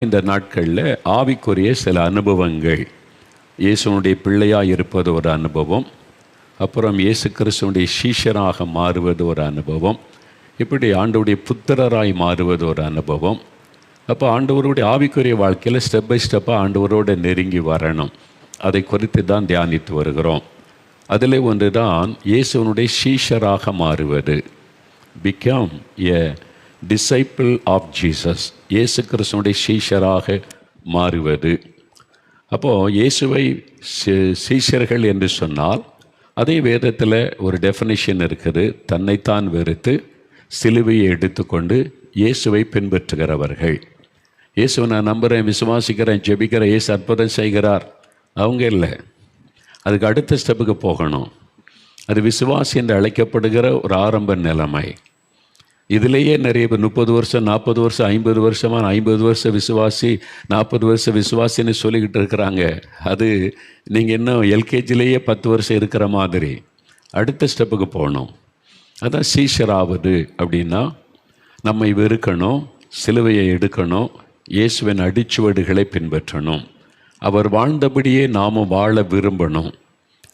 இந்த நாட்களில் ஆவிக்குரிய சில அனுபவங்கள், இயேசுனுடைய பிள்ளையாக இருப்பது ஒரு அனுபவம், அப்புறம் இயேசு கிறிஸ்துவனுடைய சீஷராக மாறுவது ஒரு அனுபவம், இப்படி ஆண்டவருடைய புத்திரராய் மாறுவது ஒரு அனுபவம். அப்போ ஆண்டவருடைய ஆவிக்குரிய வாழ்க்கையில் ஸ்டெப் பை ஸ்டெப்பாக ஆண்டவரோடு நெருங்கி வரணும். அதை குறித்து தான் தியானித்து வருகிறோம். அதில் ஒன்று தான் இயேசுனுடைய சீஷராக மாறுவது, become a disciple of Jesus, இயேசு கிறிஸ்துவனுடைய சீஷராக மாறுவது. அப்போது இயேசுவை சீஷர்கள் என்று சொன்னால் அதே வேதத்தில் ஒரு டெஃபினிஷன் இருக்குது. தன்னைத்தான் வெறுத்து சிலுவையை எடுத்துக்கொண்டு இயேசுவை பின்பற்றுகிறவர்கள். இயேசுவை நான் நம்புகிறேன், விசுவாசிக்கிறேன், ஜெபிக்கிறேன், இயேசு அற்புதம் செய்கிறார், அவங்க இல்லை. அதுக்கு அடுத்த ஸ்டெப்புக்கு போகணும். அது விசுவாசி என்று அழைக்கப்படுகிற ஒரு ஆரம்ப நிலைமை. இதிலேயே நிறைய பேர் 30 வருஷம் 40 வருஷம் 50 வருஷமாக 50 வருஷம் விசுவாசி 40 வருஷம் விசுவாசின்னு சொல்லிக்கிட்டு இருக்கிறாங்க. அது நீங்கள் இன்னும் எல்கேஜிலேயே 10 வருஷம் இருக்கிற மாதிரி. அடுத்த ஸ்டெப்புக்கு போகணும். அதான் சீஷராவது அப்படின்னா நம்மை வெறுக்கணும், சிலுவையை எடுக்கணும், இயேசுவின் அடிச்சுவடுகளை பின்பற்றணும், அவர் வாழ்ந்தபடியே நாமும் வாழ விரும்பணும்.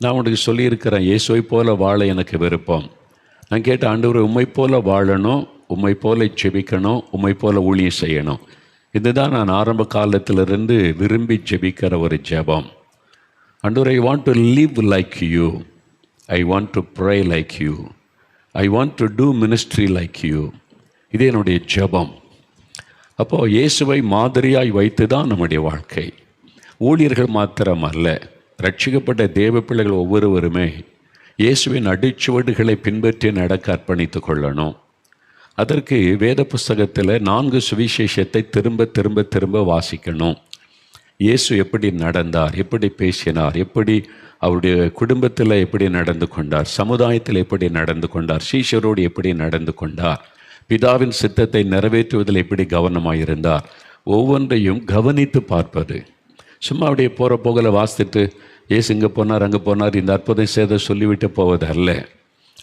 நான் உனக்கு சொல்லியிருக்கிறேன், இயேசுவை போல வாழ எனக்கு விருப்பம். நான் கேட்ட ஆண்டவரை, உம்மை போல வாழணும், உம்மை போல ஜெபிக்கணும், உம்மை போல ஊழியம் செய்யணும். இதுதான் நான் ஆரம்ப காலத்திலிருந்து விரும்பி ஜெபிக்கிற ஒரு ஜெபம். ஆண்டவரை, I want to live like you, I want to pray like you, I want to do ministry like you. இது என்னுடைய ஜெபம். அப்போது இயேசுவை மாதிரியாய் வைத்து தான் நம்முடைய வாழ்க்கை. ஊழியர்கள் மாத்திரம் அல்ல, ரட்சிக்கப்பட்ட தேவ பிள்ளைகள் ஒவ்வொருவருமே இயேசுவின் அடிச்சுவடுகளை பின்பற்றி நடக்க அர்ப்பணித்து கொள்ளணும். அதற்கு வேத புஸ்தகத்தில் 4 சுவிசேஷத்தை திரும்ப திரும்ப திரும்ப வாசிக்கணும். இயேசு எப்படி நடந்தார், எப்படி பேசினார், எப்படி அவருடைய குடும்பத்தில் எப்படி நடந்து கொண்டார், சமுதாயத்தில் எப்படி நடந்து கொண்டார், சீஷரோடு எப்படி நடந்து கொண்டார், பிதாவின் சித்தத்தை நிறைவேற்றுவதில் எப்படி கவனமாக இருந்தார், ஒவ்வொன்றையும் கவனித்து பார்ப்பது. சும்மா அப்படியே போகிற போகல வாசித்துட்டு ஏசு இங்கே போனார் அங்கே போனார் இந்த அற்புதம் செய்த சொல்லிவிட்டு போவது அல்ல.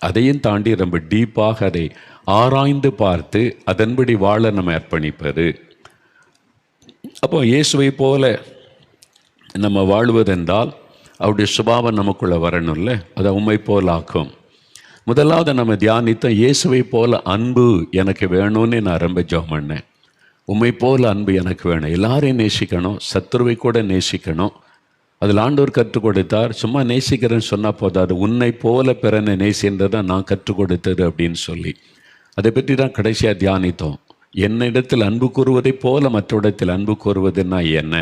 அதையும் தாண்டி ரொம்ப டீப்பாக அதை ஆராய்ந்து பார்த்து அதன்படி வாழ நம்ம அர்ப்பணிப்பது. அப்போ இயேசுவை போல நம்ம வாழ்வதென்றால் அவருடைய சுபாவம் நமக்குள்ளே வரணும்ல, அதை உண்மை போல் ஆக்கும். முதலாவது நம்ம தியானித்த இயேசுவை போல அன்பு எனக்கு வேணும்னு நான் ரொம்ப ஜெபம் பண்ணேன். உண்மை போல் அன்பு எனக்கு வேணும். எல்லாரையும் நேசிக்கணும், சத்துருவை கூட நேசிக்கணும். அதில் ஆண்டவர் கற்றுக் கொடுத்தார். சும்மா நேசிக்கிறேன்னு சொன்னால் போதாது, உன்னை போல பிறனை நேசின்றதான் நான் கற்றுக் கொடுத்தது அப்படின்னு சொல்லி அதை பற்றி தான் கடைசியாக தியானித்தோம். என்னிடத்தில் அன்பு கூறுவதை போல மற்றொடத்தில் அன்பு கூறுவதுன்னா என்ன,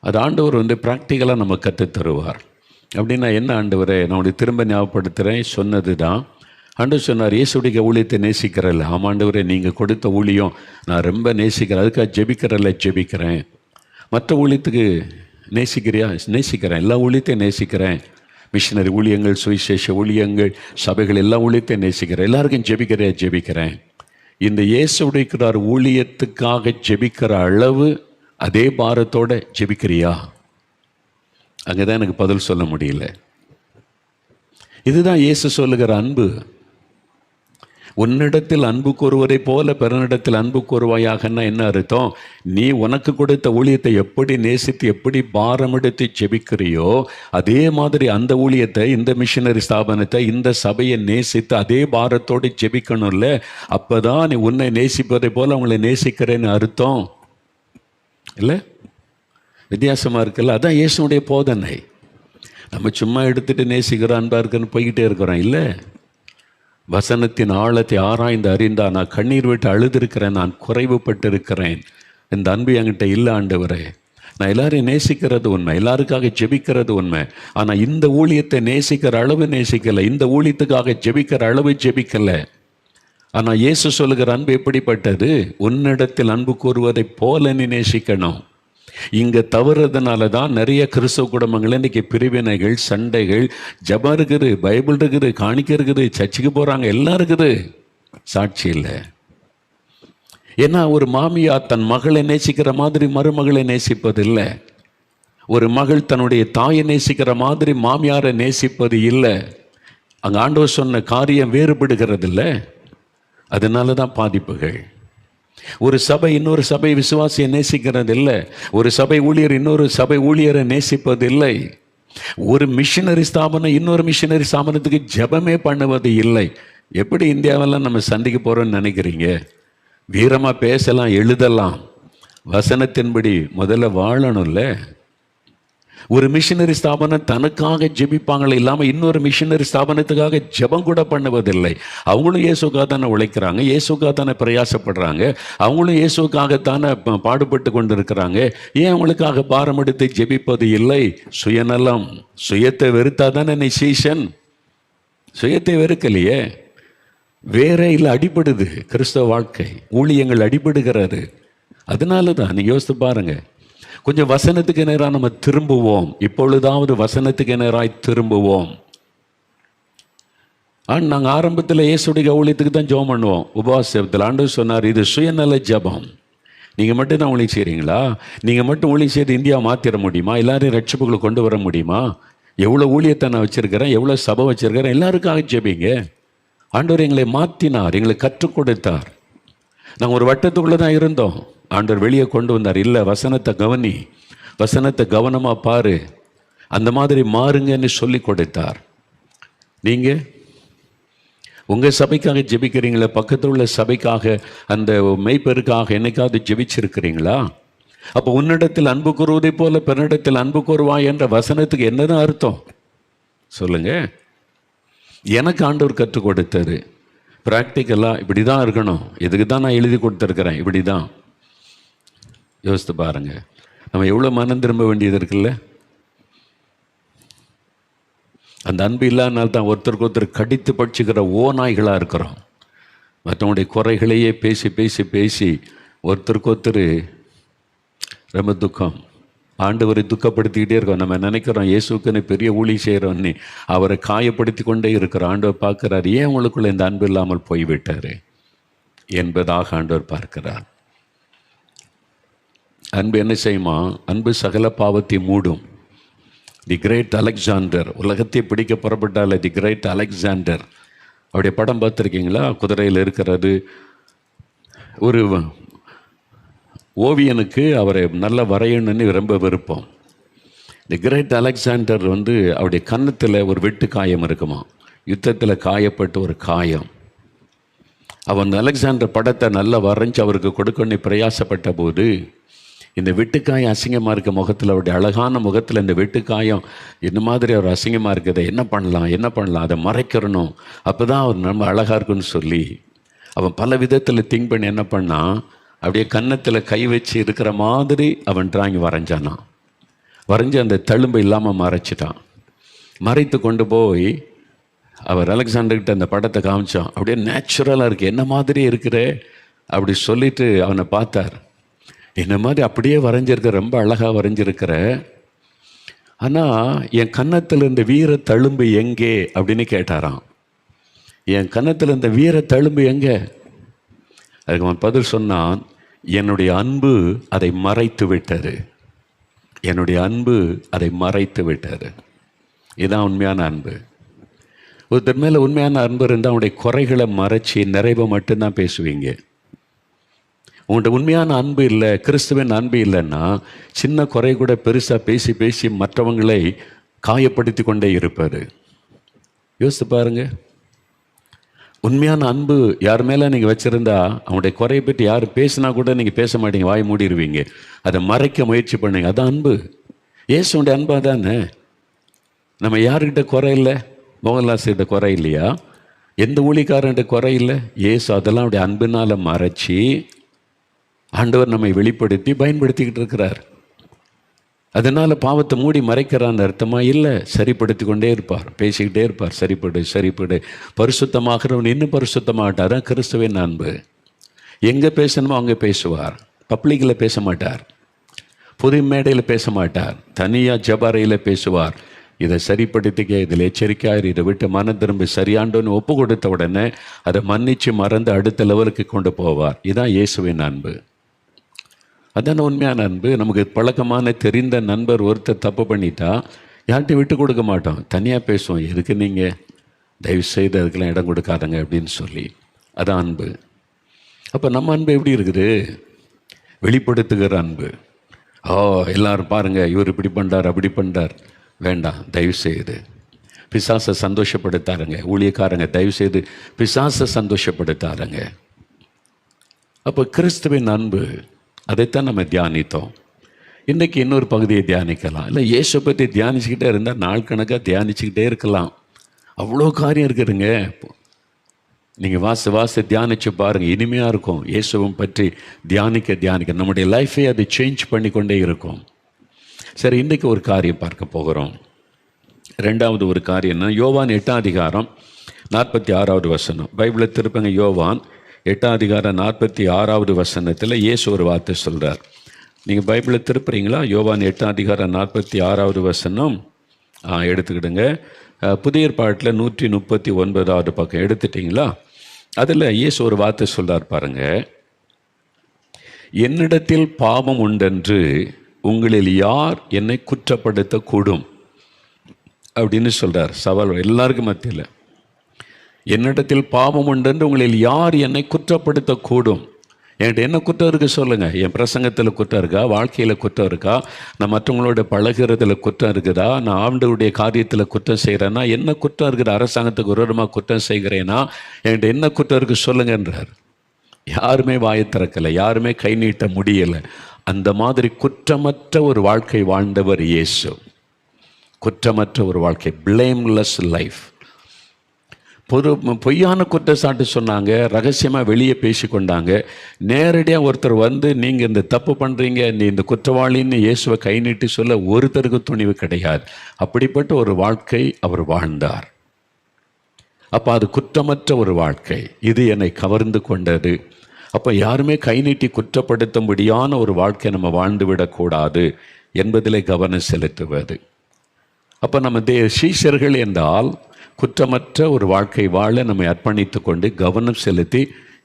அது ஆண்டவர் ப்ராக்டிக்கலாக நம்ம கற்றுத்தருவார். அப்படின்னா என்ன ஆண்டவரே, நான் திரும்ப ஞாபகப்படுத்துகிறேன், சொன்னது தான். ஆண்டவர் சொன்னார், இயேசுடைய ஊழியத்தை நேசிக்கிறல்ல. ஆமாம் ஆண்டவரே, நீங்கள் கொடுத்த ஊழியம் நான் ரொம்ப நேசிக்கிறேன், அதுக்காக ஜெபிக்கிறல்ல, ஜெபிக்கிறேன். மற்ற ஊழியத்துக்கு நேசிக்கிறியா? நேசிக்கிறேன், எல்லா ஊழியத்தையும் நேசிக்கிறேன். மிஷினரி ஊழியங்கள், சுவிசேஷ ஊழியங்கள், சபைகள், எல்லா ஊழியத்தையும் நேசிக்கிறேன். எல்லாருக்கும் ஜெபிக்கிறியா? ஜெபிக்கிறேன். இந்த இயேசுடைய ஊழியத்துக்காக ஜெபிக்கிற அளவு அதே பாரத்தோடு ஜெபிக்கிறியா? அங்கே தான் எனக்கு பதில் சொல்ல முடியல. இதுதான் இயேசு சொல்லுகிற அன்பு. உன்னிடத்தில் அன்பு கூறுவதை போல பிறனிடத்தில் அன்பு கூறுவாயாகன்னா என்ன அர்த்தம்? நீ உனக்கு கொடுத்த ஊழியத்தை எப்படி நேசித்து எப்படி பாரமெடுத்து ஜெபிக்கிறியோ அதே மாதிரி அந்த ஊழியத்தை, இந்த மிஷினரி ஸ்தாபனத்தை, இந்த சபையை நேசித்து அதே பாரத்தோடு ஜெபிக்கணும்ல. அப்போ தான் நீ உன்னை நேசிப்பதை போல் அவங்களை நேசிக்கிறேன்னு அர்த்தம் இல்லை? வித்தியாசமாக இருக்குல்ல? அதான் இயேசுடைய போதனை. நம்ம சும்மா எடுத்துகிட்டு நேசிக்கிறோம், அன்பாக இருக்குன்னு போய்கிட்டே இருக்கிறோம் இல்லை. வசனத்தின் ஆழத்தை ஆராய்ந்து அறிந்தா நான் கண்ணீர் விட்டு அழுதுருக்கிறேன், நான் குறைவுபட்டு இருக்கிறேன், இந்த அன்பு என்கிட்ட இல்லை ஆண்டவரே. நான் எல்லாரையும் நேசிக்கிறது உண்மை, எல்லாருக்காக ஜெபிக்கிறது உண்மை. ஆனால் இந்த ஊழியத்தை நேசிக்கிற அளவு நேசிக்கலை, இந்த ஊழியத்துக்காக ஜெபிக்கிற அளவு ஜெபிக்கலை. ஆனால் இயேசு சொல்லுகிற அன்பு எப்படிப்பட்டது? உன்னிடத்தில் அன்பு கூறுவதை போல நீ நேசிக்கணும். இங்கே தவறுறதுனால தான் நிறைய கிறிஸ்தவ குடும்பங்கள் இன்றைக்கி பிரிவினைகள், சண்டைகள். ஜபம் இருக்குது, பைபிள் இருக்குது, காணிக்க இருக்குது, சர்ச்சுக்கு போகிறாங்க, எல்லாம் இருக்குது, சாட்சி இல்லை. ஏன்னா ஒரு மாமியார் தன் மகளை நேசிக்கிற மாதிரி மருமகளை நேசிப்பது இல்லை. ஒரு மகள் தன்னுடைய தாயை நேசிக்கிற மாதிரி மாமியாரை நேசிப்பது இல்லை. அங்கே ஆண்டவர் சொன்ன காரியம் வேறுபடுகிறது இல்லை. அதனால தான் பாதிப்புகள். ஒரு சபை இன்னொரு சபை விசுவாசியை நேசிக்கிறது இல்லை. ஒரு சபை ஊழியர் இன்னொரு சபை ஊழியரை நேசிப்பது இல்லை. ஒரு மிஷினரி ஸ்தாபனம் இன்னொரு மிஷினரி ஸ்தாபனத்துக்கு ஜெபமே பண்ணுவது இல்லை. எப்படி இந்தியாவெல்லாம் நம்ம சந்திக்க போகிறோன்னு நினைக்கிறீங்க? வீரமாக பேசலாம், எழுதலாம், வசனத்தின்படி முதல்ல வாழணும்ல. ஒரு மிஷினரி ஸ்தாபனம் தனக்காக ஜெபிப்பாங்களே இல்லாமல் இன்னொரு மிஷினரி ஸ்தாபனத்துக்காக ஜெபம் கூட பண்ணுவதில்லை. அவங்களும் இயேசுக்காக தானே உழைக்கிறாங்க, இயேசுக்காக தானே பிரயாசப்படுறாங்க, அவங்களும் இயேசுக்காகத்தானே பாடுபட்டு கொண்டு இருக்கிறாங்க. ஏன் அவங்களுக்காக பாரம் எடுத்து ஜெபிப்பது இல்லை? சுயநலம். சுயத்தை வெறுத்தா தானே நீ சீஷன். சுயத்தை வெறுக்கலையே, வேற இல்லை, அடிபடுது. கிறிஸ்தவ வாழ்க்கை ஊழியங்கள் அடிபடுகிறது. அதனால தான் நீ யோசித்து பாருங்க. கொஞ்சம் வசனத்துக்கு நேராக நம்ம திரும்புவோம். இப்பொழுதாவது வசனத்துக்கு நேராக திரும்புவோம். நாங்கள் ஆரம்பத்தில் இயேசுடைய ஊழியத்துக்கு தான் ஜெபம் பண்ணுவோம். உபவாசத்தில் ஆண்டவர் சொன்னார், இது சுயநல ஜெபம். நீங்கள் மட்டும் தான் ஊழியம் செய்கிறீங்களா? நீங்கள் மட்டும் ஊழியம் செய்து இந்தியா மாற்றிட முடியுமா? எல்லாரையும் ரட்சிப்புகளை கொண்டு வர முடியுமா? எவ்வளோ ஊழியத்தை நான் வச்சுருக்கிறேன், எவ்வளோ சபை வச்சுருக்கிறேன், எல்லாருக்காக ஜெபிங்க. ஆண்டவர் எங்களை மாற்றினார், எங்களை கற்றுக் கொடுத்தார். நாங்கள் ஒரு வட்டத்துக்குள்ளே தான் இருந்தோம். ஆண்டவர் வெளியே கொண்டு வந்தார். இல்லை, வசனத்தை கவனி, வசனத்தை கவனமாக பாரு, அந்த மாதிரி மாறுங்கன்னு சொல்லி கொடுத்தார். நீங்கள் உங்கள் சபைக்காக ஜெபிக்கிறீங்களா? பக்கத்தில் உள்ள சபைக்காக, அந்த மெய்ப்பெருக்காக என்னைக்காவது ஜெபிச்சிருக்கிறீங்களா? அப்போ உன்னிடத்தில் அன்பு கூறுவதை போல பிறனிடத்தில் அன்பு கூறுவாய் என்ற வசனத்துக்கு என்னதான் அர்த்தம் சொல்லுங்க. எனக்கு ஆண்டவர் கற்றுக் கொடுத்தாரு. ப்ராக்டிக்கலாக இப்படி தான் இருக்கணும். இதுக்கு தான் நான் எழுதி கொடுத்துருக்கிறேன். இப்படி தான். யோசித்து பாருங்கள், நம்ம எவ்வளோ மனம் திரும்ப வேண்டியது இருக்குல்ல. அந்த அன்பு இல்லாதனால தான் ஒருத்தருக்கு ஒருத்தர் கடித்து பட்சிக்கிற ஓநாய்களாக இருக்கிறோம். மற்றவங்களுடைய குறைகளையே பேசி பேசி பேசி ஒருத்தருக்கு ஒருத்தர் ரொம்ப துக்கம். ஆண்டவரை துக்கப்படுத்திக்கிட்டே இருக்கோம். நம்ம நினைக்கிறோம் இயேசுக்குன்னு பெரிய ஊழி செய்கிறோன்னு. அவரை காயப்படுத்தி கொண்டே இருக்கிறோம். ஆண்டவர் பார்க்குறார், ஏன் உங்களுக்குள்ள இந்த அன்பு இல்லாமல் போய்விட்டார் என்பதாக ஆண்டவர் பார்க்கிறார். அன்பு என்ன செய்யுமா? அன்பு சகல பாவத்தை மூடும். தி கிரேட் அலெக்சாண்டர், உலகத்தை பிடிக்க புறப்பட்டால தி கிரேட் அலெக்சாண்டர், அவருடைய படம் பார்த்துருக்கீங்களா? குதிரையில் இருக்கிறது. ஒரு ஓவியனுக்கு அவரை நல்ல வரையணுன்னு ரொம்ப விருப்பம். தி கிரேட் அலெக்சாண்டர் அவருடைய கன்னத்தில் ஒரு வெட்டு காயம் இருக்குமா, யுத்தத்தில் காயப்பட்ட ஒரு காயம். அவன் அலெக்சாண்டர் படத்தை நல்லா வரைஞ்சி அவருக்கு கொடுக்கணும்னு பிரயாசப்பட்ட போது, இந்த வெட்டுக்காயம் அசிங்கமாக இருக்க முகத்தில், அவருடைய அழகான முகத்தில் இந்த வெட்டுக்காயம் இந்த மாதிரி அவர் அசிங்கமாக இருக்குது, என்ன பண்ணலாம், அதை மறைக்கிறணும், அப்போ தான் அவர் நம்ம அழகாக இருக்குன்னு சொல்லி அவன் பல விதத்தில் திங்க் பண்ணி என்ன பண்ணான், அப்படியே கன்னத்தில் கை வச்சு இருக்கிற மாதிரி அவன் டிராயிங் வரைஞ்சானான். வரைஞ்சி அந்த தழும்பு இல்லாமல் மறைச்சிட்டான். மறைத்து கொண்டு போய் அவர் அலெக்சாண்டர்கிட்ட அந்த படத்தை காமிச்சான். அப்படியே நேச்சுரலாக இருக்குது, என்ன மாதிரி இருக்கிற அப்படி சொல்லிட்டு அவனை பார்த்தார். என்ன மாதிரி அப்படியே வரைஞ்சிருக்க, ரொம்ப அழகாக வரைஞ்சிருக்கிற, ஆனால் என் கன்னத்தில் இந்த வீர தழும்பு எங்கே அப்படின்னு கேட்டாராம். என் கன்னத்தில் இந்த வீர தழும்பு எங்கே? அதுக்கு அவன் பதில் சொன்னான், என்னுடைய அன்பு அதை மறைத்து விட்டது. என்னுடைய அன்பு அதை மறைத்து விட்டது. இதுதான் உண்மையான அன்பு. ஒருத்தர் மேலே உண்மையான அன்பு இருந்தால் அவனுடைய குறைகளை மறைச்சி நிறைவை மட்டும்தான் பேசுவீங்க. உங்கள்கிட்ட உண்மையான அன்பு இல்லை, கிறிஸ்துவின் அன்பு இல்லைன்னா சின்ன குறை கூட பெருசாக பேசி பேசி மற்றவங்களை காயப்படுத்தி கொண்டே இருப்பார். யோசித்து பாருங்கள். உண்மையான அன்பு யார் மேலே நீங்கள் வச்சுருந்தா அவனுடைய குறையை பற்றி யார் பேசினா கூட நீங்கள் பேச மாட்டீங்க, வாய் மூடிடுவீங்க, அதை மறைக்க முயற்சி பண்ணுங்க. அதான் அன்பு. இயேசுடைய அன்பா தானே. நம்ம யாருக்கிட்ட குறை இல்லை? மோகன்லாஸ்கிட்ட குறை இல்லையா? எந்த ஊழிக்காரன்ட்ட குறை இல்லை? இயேசு அதெல்லாம் அவருடைய அன்பினால் மறைச்சி ஆண்டவர் நம்மை வெளிப்படுத்தி பயன்படுத்திக்கிட்டு இருக்கிறார். அதனால் பாவத்தை மூடி மறைக்கிறான்னு அர்த்தமா இல்லை. சரிப்படுத்தி கொண்டே இருப்பார், பேசிக்கிட்டே இருப்பார். சரிப்படு பரிசுத்தமாகிறவன் இன்னும் பரிசுத்தமாகட்டார். அதான் கிறிஸ்துவின் அன்பு. எங்கே பேசணுமோ அங்கே பேசுவார். பப்ளிக்கில் பேச மாட்டார், பொது மேடையில் பேச மாட்டார், தனியாக ஜபாரையில் பேசுவார். இதை சரிப்படுத்திக்க, இதில் எச்சரிக்கையார், இதை விட்டு மனம் திரும்பி சரியாண்டோன்னு ஒப்பு கொடுத்த உடனே அதை மன்னித்து மறந்து அடுத்த லெவலுக்கு கொண்டு போவார். இதுதான் இயேசுவின் அன்பு. அதான உண்மையான அன்பு. நமக்கு பழக்கமான தெரிந்த நண்பர் ஒருத்தர் தப்பு பண்ணிட்டா யார்கிட்டையும் விட்டு கொடுக்க மாட்டோம், தனியாக பேசுவோம். எதுக்கு நீங்கள் தயவு செய்து அதுக்கெல்லாம் இடம் கொடுக்காதங்க அப்படின்னு சொல்லி. அதான் அன்பு. அப்போ நம்ம அன்பு எப்படி இருக்குது? வெளிப்படுத்துகிற அன்பு. எல்லாரும் பாருங்கள், இவர் இப்படி பண்ணுறார் அப்படி பண்ணுறார். வேண்டாம், தயவுசெய்து பிசாசை சந்தோஷப்படுத்தாருங்க. ஊழியக்காரங்க தயவுசெய்து பிசாசை சந்தோஷப்படுத்தாருங்க. அப்போ கிறிஸ்துவின் அன்பு, அதைத்தான் நம்ம தியானித்தோம். இன்றைக்கி இன்னொரு பகுதியை தியானிக்கலாம். இல்லை, இயேசு பற்றி தியானிச்சுக்கிட்டே இருந்தால் நாள் கணக்காக தியானிச்சுக்கிட்டே இருக்கலாம். அவ்வளோ காரியம் இருக்குதுங்க. நீங்கள் வாசி தியானித்து பாருங்கள், இனிமையாக இருக்கும். இயேசுவை பற்றி தியானிக்க நம்முடைய லைஃபை அது சேஞ்ச் பண்ணி கொண்டே இருக்கும். சரி, இன்றைக்கி ஒரு காரியம் பார்க்க போகிறோம். ரெண்டாவது ஒரு காரியம்னா யோவான் 8ஆம் அதிகாரம் 46வது வசனம். பைபிளை திருப்பங்க. யோவான் 8ஆம் அதிகாரம் 46வது வசனத்தில் இயேசு ஒரு வார்த்தை சொல்கிறார். நீங்கள் பைபிளை திருப்புறீங்களா? யோவான் 8ஆம் அதிகாரம் 46வது வசனம் எடுத்துக்கிடுங்க. புதிய ஏற்பாட்டில் 139வது பக்கம் எடுத்துட்டிங்களா? அதில் இயேசு ஒரு வார்த்தை சொல்கிறார் பாருங்கள். என்னிடத்தில் பாவம் உண்டென்று உங்களில் யார் என்னை குற்றப்படுத்தக்கூடும் அப்படின்னு சொல்கிறார். சவால் எல்லாருக்கும் மத்தியில். என்னிடத்தில் பாவம் உண்டென்று உங்களில் யார் என்னை குற்றப்படுத்தக்கூடும்? என்கிட்ட என்ன குற்றம் இருக்குது சொல்லுங்கள். என் பிரசங்கத்தில் குற்றம் இருக்கா? வாழ்க்கையில் குற்றம் இருக்கா? நான் மற்றவங்களோட பழகிறதுல குற்றம் இருக்குதா? நான் ஆண்டவருடைய காரியத்தில் குற்றம் செய்கிறேன்னா என்ன குற்றம் இருக்குது? அரசாங்கத்துக்கு விரோதமாக குற்றம் செய்கிறேன்னா என்கிட்ட என்ன குற்றம் இருக்குது சொல்லுங்கன்றார். யாருமே வாயை திறக்கலை, யாருமே கை நீட்ட முடியலை. அந்த மாதிரி குற்றமற்ற ஒரு வாழ்க்கை வாழ்ந்தவர் இயேசு. குற்றமற்ற ஒரு வாழ்க்கை, பிளேம்லெஸ் லைஃப். பொய்யான குற்றச்சாட்டு சொன்னாங்க, ரகசியமாக வெளியே பேசி கொண்டாங்க. நேரடியாக ஒருத்தர் வந்து நீங்கள் இந்த தப்பு பண்ணுறீங்க, நீ இந்த குற்றவாளின்னு இயேசுவை கை நீட்டி சொல்ல ஒருத்தருக்கு துணிவு கிடையாது. அப்படிப்பட்ட ஒரு வாழ்க்கை அவர் வாழ்ந்தார். அப்போ அது குற்றமற்ற ஒரு வாழ்க்கை. இது என்னை கவர்ந்து கொண்டது. அப்போ யாருமே கை நீட்டி குற்றப்படுத்தும்படியான ஒரு வாழ்க்கை நம்ம வாழ்ந்து விடக்கூடாது என்பதிலே கவனம் செலுத்துவது. அப்போ நம்ம சீஷர்கள் என்றால் குற்றமற்ற ஒரு வாழ்க்கை வாழ நம்மை அர்ப்பணித்து கொண்டு கவனம் செலுத்தி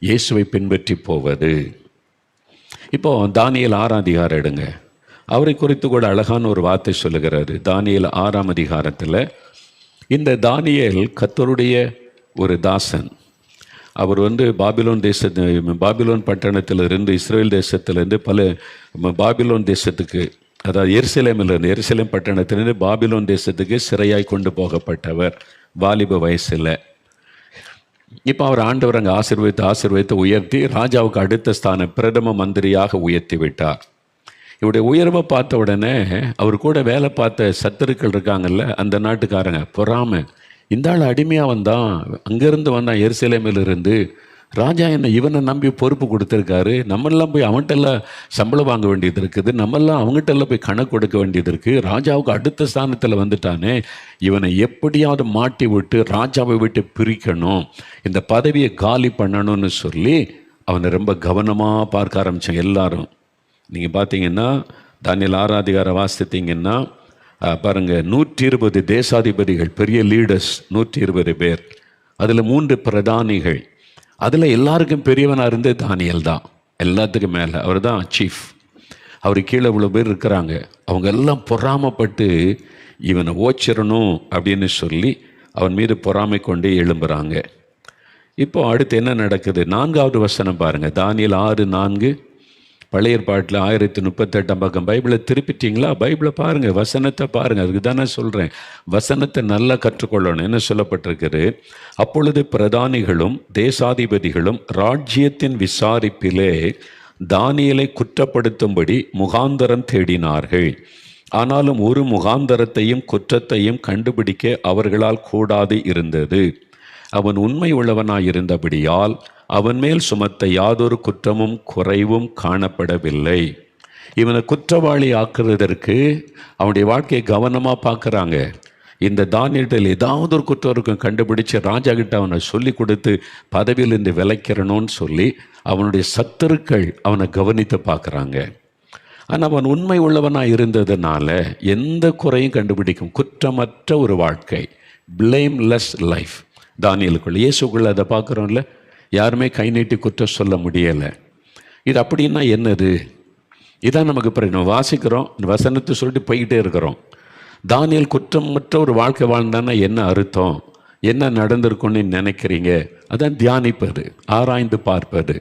இயேசுவை பின்பற்றி போவது. இப்போது தானியேல் 6ஆம் அதிகாரம் எடுங்க. அவரை குறித்து கூட அழகான ஒரு வார்த்தை சொல்லுகிறாரு. தானியேல் 6ஆம் அதிகாரத்தில் இந்த தானியேல் கர்த்தருடைய ஒரு தாசன். அவர் பாபிலோன் பட்டணத்திலிருந்து, இஸ்ரேல் தேசத்திலிருந்து பாபிலோன் தேசத்துக்கு, அதாவது எருசலேம் பட்டணத்திலிருந்து பாபிலோன் தேசத்துக்கு சிறையாய் கொண்டு போகப்பட்டவர் வாலிப வயசில். இப்போ அவர் ஆண்டவர் அங்கே ஆசீர்வதித்து உயர்த்தி ராஜாவுக்கு அடுத்த ஸ்தானம் பிரதம மந்திரியாக உயர்த்தி விட்டார். இவருடைய உயர்வை பார்த்த உடனே அவர் கூட வேலை பார்த்த சத்துருக்கள் இருக்காங்கல்ல, அந்த நாட்டுக்காரங்க பொறாமை, இந்த ஆள் அடிமையாக வந்தான், அங்கேருந்து வந்தான் எருசலேமிலிருந்து, ராஜா இவனை நம்பி பொறுப்பு கொடுத்துருக்காரு, நம்மெல்லாம் போய் அவன்கிட்டெல்லாம் சம்பளம் வாங்க வேண்டியது இருக்குது, நம்மெல்லாம் அவங்ககிட்டெல்லாம் போய் கணக்கு கொடுக்க வேண்டியது இருக்குது, ராஜாவுக்கு அடுத்த ஸ்தானத்தில் வந்துட்டானே, இவனை எப்படியாவது மாட்டி விட்டு ராஜாவை விட்டு பிரிக்கணும், இந்த பதவியை காலி பண்ணணும்னு சொல்லி அவனை ரொம்ப கவனமாக பார்க்க ஆரம்பித்தாங்க எல்லாரும். நீங்கள் பார்த்தீங்கன்னா தானியேல் 6ஆம் அதிகாரம் வாசித்தீங்கன்னா பாருங்கள், 120 தேசாதிபதிகள், பெரிய லீடர்ஸ் 120 பேர், அதில் 3 பிரதானிகள். அதில் எல்லாருக்கும் பெரியவனாக இருந்து தானியேல் தான், எல்லாத்துக்கும் மேலே அவர் தான் சீஃப். அவர் கீழே இவ்வளோ பேர் இருக்கிறாங்க. அவங்க எல்லாம் பொறாமைப்பட்டு இவனை ஓச்சிடணும் அப்படின்னு சொல்லி அவன் மீது பொறாமை கொண்டே எழும்புகிறாங்க. இப்போ அடுத்து என்ன நடக்குது? 4வது வசனம் பாருங்கள். தானியேல் 6:4. பழைய ஏற்பாட்டில் 1038 பக்கம். பைபிளை திருப்பிட்டீங்களா? பைபிளை பாருங்கள், வசனத்தை பாருங்கள். அதுக்கு தானே சொல்கிறேன், வசனத்தை நல்லா கற்றுக்கொள்ளணும். என்ன சொல்லப்பட்டிருக்குது? அப்பொழுது பிரதானிகளும் தேசாதிபதிகளும் ராஜ்யத்தின் விசாரிப்பிலே தானியேலை குற்றப்படுத்தும்படி முகாந்தரம் தேடினார்கள். ஆனாலும் ஒரு முகாந்தரத்தையும் குற்றத்தையும் கண்டுபிடிக்க அவர்களால் கூடாது இருந்தது. அவன் உண்மை உள்ளவனாயிருந்தபடியால் அவன் மேல் சுமத்த யாதொரு குற்றமும் குறைவும் காணப்படவில்லை. இவனை குற்றவாளி ஆக்குறதற்கு அவனுடைய வாழ்க்கையை கவனமாக பார்க்குறாங்க. இந்த தானியேல் ஏதாவது ஒரு குற்றம் இருக்கும் கண்டுபிடிச்சு ராஜா கிட்ட அவனை சொல்லி கொடுத்து பதவியிலிருந்து விலக்கிறணும்னு சொல்லி அவனுடைய சத்துருக்கள் அவனை கவனித்து பார்க்குறாங்க. ஆனால் அவன் உண்மை உள்ளவனாக இருந்ததுனால எந்த குறையும் கண்டுபிடிக்கும் குற்றமற்ற ஒரு வாழ்க்கை, பிளேம்லெஸ் லைஃப் தானியேலுக்குள்ள. இயேசுக்குள்ள அதை பார்க்குறோம்ல, யாருமே கை நீட்டி குற்றம் சொல்ல முடியலை. இது அப்படின்னா என்னது? இதான் நமக்கு பிறகு நம்ம வாசிக்கிறோம், வசனத்தை சொல்லிட்டு போய்கிட்டே இருக்கிறோம். தானியேல் குற்றமற்ற ஒரு வாழ்க்கை வாழ்ந்தான்னா என்ன அர்த்தம், என்ன நடந்திருக்கும்னு நினைக்கிறீங்க? அதான் தியானிப்பது, ஆராய்ந்து பார்ப்பது.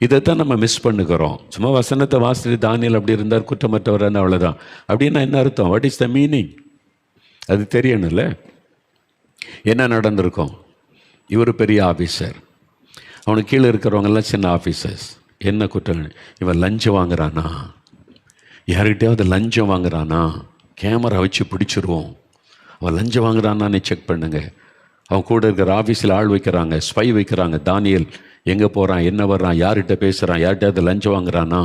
இதைத்தான் நம்ம மிஸ் பண்ணுகிறோம். சும்மா வசனத்தை வாசித்து தானியேல் அப்படி இருந்தார், குற்றமற்றவரான, அவ்வளோதான். அப்படின்னா என்ன அர்த்தம்? What is the meaning? அது தெரியணும்ல. என்ன நடந்திருக்கும்? இவர் பெரிய ஆஃபீஸர், அவனுக்கு கீழே இருக்கிறவங்கெல்லாம் சின்ன ஆஃபீஸர்ஸ். என்ன குற்றம்? இவன் லஞ்சம் வாங்குறானா, யார்கிட்டையாவது லஞ்சம் வாங்குறானா, கேமரா வச்சு பிடிச்சிருவோம். அவன் லஞ்சம் வாங்குறானான்னு செக் பண்ணுங்க. அவன் கூட இருக்கிற ஆஃபீஸில் ஆள் வைக்கிறாங்க, ஸ்பை வைக்கிறாங்க. தானியேல் எங்கே போகிறான், என்ன வர்றான், யார்கிட்ட பேசுகிறான், யார்கிட்டையாவது லஞ்சம் வாங்குறானா,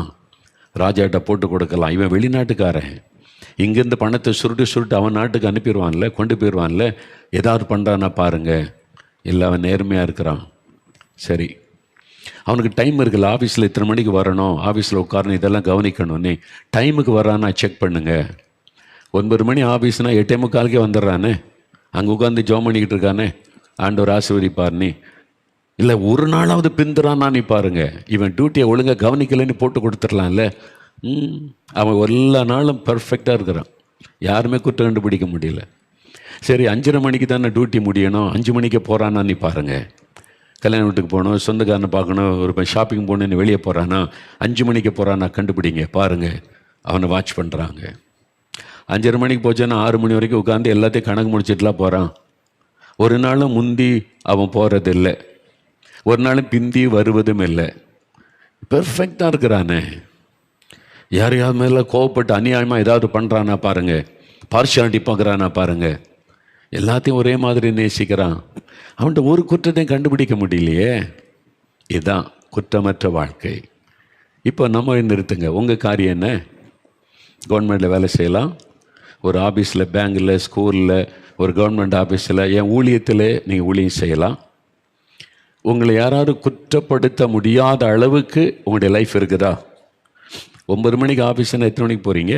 ராஜாட்ட போட்டு கொடுக்கலாம். இவன் வெளிநாட்டுக்காரன், இங்கேருந்து பணத்தை சுருட்டு அவன் நாட்டுக்கு அனுப்பிடுவான்ல, கொண்டு போயிடுவான்ல. ஏதாவது பண்ணுறான்னா பாருங்கள். இல்லை, அவன் நேர்மையாக இருக்கிறான். சரி, அவனுக்கு டைம் இருக்குல்ல, ஆஃபீஸில் இத்தனை மணிக்கு வரணும், ஆஃபீஸில் உட்காரணும், இதெல்லாம் கவனிக்கணும்னு. டைமுக்கு வரானா செக் பண்ணுங்கள். 9 மணி ஆஃபீஸ்னா 8:45 வந்துடுறானே, அங்கே உட்காந்து ஜோம் பண்ணிக்கிட்டு இருக்கானே, ஆண்டவர் ஆசீர்வதிப்பார்னே. இல்லை, ஒரு நாளாவது பிந்துறான்னா நீ பாருங்க. இவன் டியூட்டியை ஒழுங்காக கவனிக்கலைன்னு போட்டு கொடுத்துடலாம்ல. அவன் எல்லா நாளும் பர்ஃபெக்டாக இருக்கிறான், யாருமே குற்றம் கண்டுபிடிக்க முடியல. சரி, 5:30 மணிக்கு தானே டியூட்டி முடியணும், 5 மணிக்கு போகிறான்னா நீ பாருங்கள். கல்யாண வீட்டுக்கு போகணும், சொந்தக்காரனை பார்க்கணும், ஒரு ஷாப்பிங் போகணுன்னு வெளியே போகிறானா, 5 மணிக்கு போகிறான்னா கண்டுபிடிங்க பாருங்கள். அவனை வாட்ச் பண்ணுறாங்க. 5:30 மணிக்கு போச்சானா 6 மணி வரைக்கும் உட்காந்து எல்லாத்தையும் கணக்கு முடிச்சிட்டுலாம் போகிறான். ஒரு நாளும் முந்தி அவன் போகிறதில்லை, ஒரு நாளும் பிந்தி வருவதும் இல்லை. பெர்ஃபெக்டாக இருக்கிறானே. யாரையாவது மேலே கோவப்பட்டு அநியாயமாக ஏதாவது பண்ணுறானா பாருங்கள், பார்ஷியாலிட்டி பார்க்குறானா பாருங்கள். எல்லாத்தையும் ஒரே மாதிரி நேசிக்கிறான். அவன்கிட்ட ஒரு குற்றத்தையும் கண்டுபிடிக்க முடியலையே. இதுதான் குற்றமற்ற வாழ்க்கை. இப்போ நம்ம நிறுத்துங்க. உங்கள் காரியம் என்ன? கவர்மெண்ட்டில் வேலை செய்யலாம், ஒரு ஆஃபீஸில், பேங்கில், ஸ்கூலில், ஒரு கவர்மெண்ட் ஆஃபீஸில், என் ஊழியத்தில் நீங்கள் ஊழியம் செய்யலாம். உங்களை யாராவது குற்றப்படுத்த முடியாத அளவுக்கு உங்களுடைய லைஃப் இருக்குதா? 9 மணிக்கு ஆஃபீஸ்னா எத்தனை மணிக்கு போகிறீங்க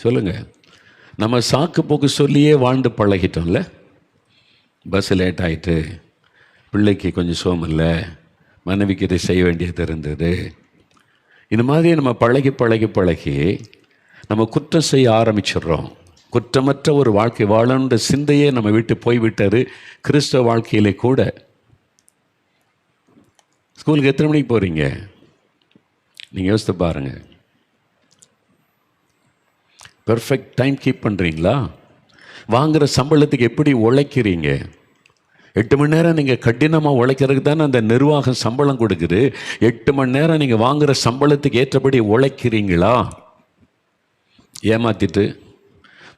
சொல்லுங்கள். நம்ம சாக்கு போக்கு சொல்லியே வாழ்ந்து பழகிட்டோம்ல. பஸ்ஸு லேட் ஆகிட்டு, பிள்ளைக்கு கொஞ்சம் சோமில்லை, மனைவிக்கு இதை செய்ய வேண்டியது இருந்தது. இந்த மாதிரி நம்ம பழகி நம்ம குற்றம் செய்ய ஆரம்பிச்சிடுறோம். குற்றமற்ற ஒரு வாழ்க்கை வாழணுன்ற சிந்தையே நம்ம விட்டு போய்விட்டது. கிறிஸ்தவ வாழ்க்கையிலே கூட. ஸ்கூலுக்கு எத்தனை மணிக்கு போகிறீங்க நீங்கள் யோசித்து பாருங்கள். பெர்ஃபெக்ட் டைம் கீப் பண்ணுறீங்களா? வாங்குகிற சம்பளத்துக்கு எப்படி உழைக்கிறீங்க? 8 மணி நேரம் நீங்கள் கடினமாக உழைக்கிறதுக்கு தானே அந்த நிர்வாகம் சம்பளம் கொடுக்குது. 8 மணி நேரம் நீங்கள் வாங்குகிற சம்பளத்துக்கு ஏற்றபடி உழைக்கிறீங்களா? ஏமாற்றிட்டு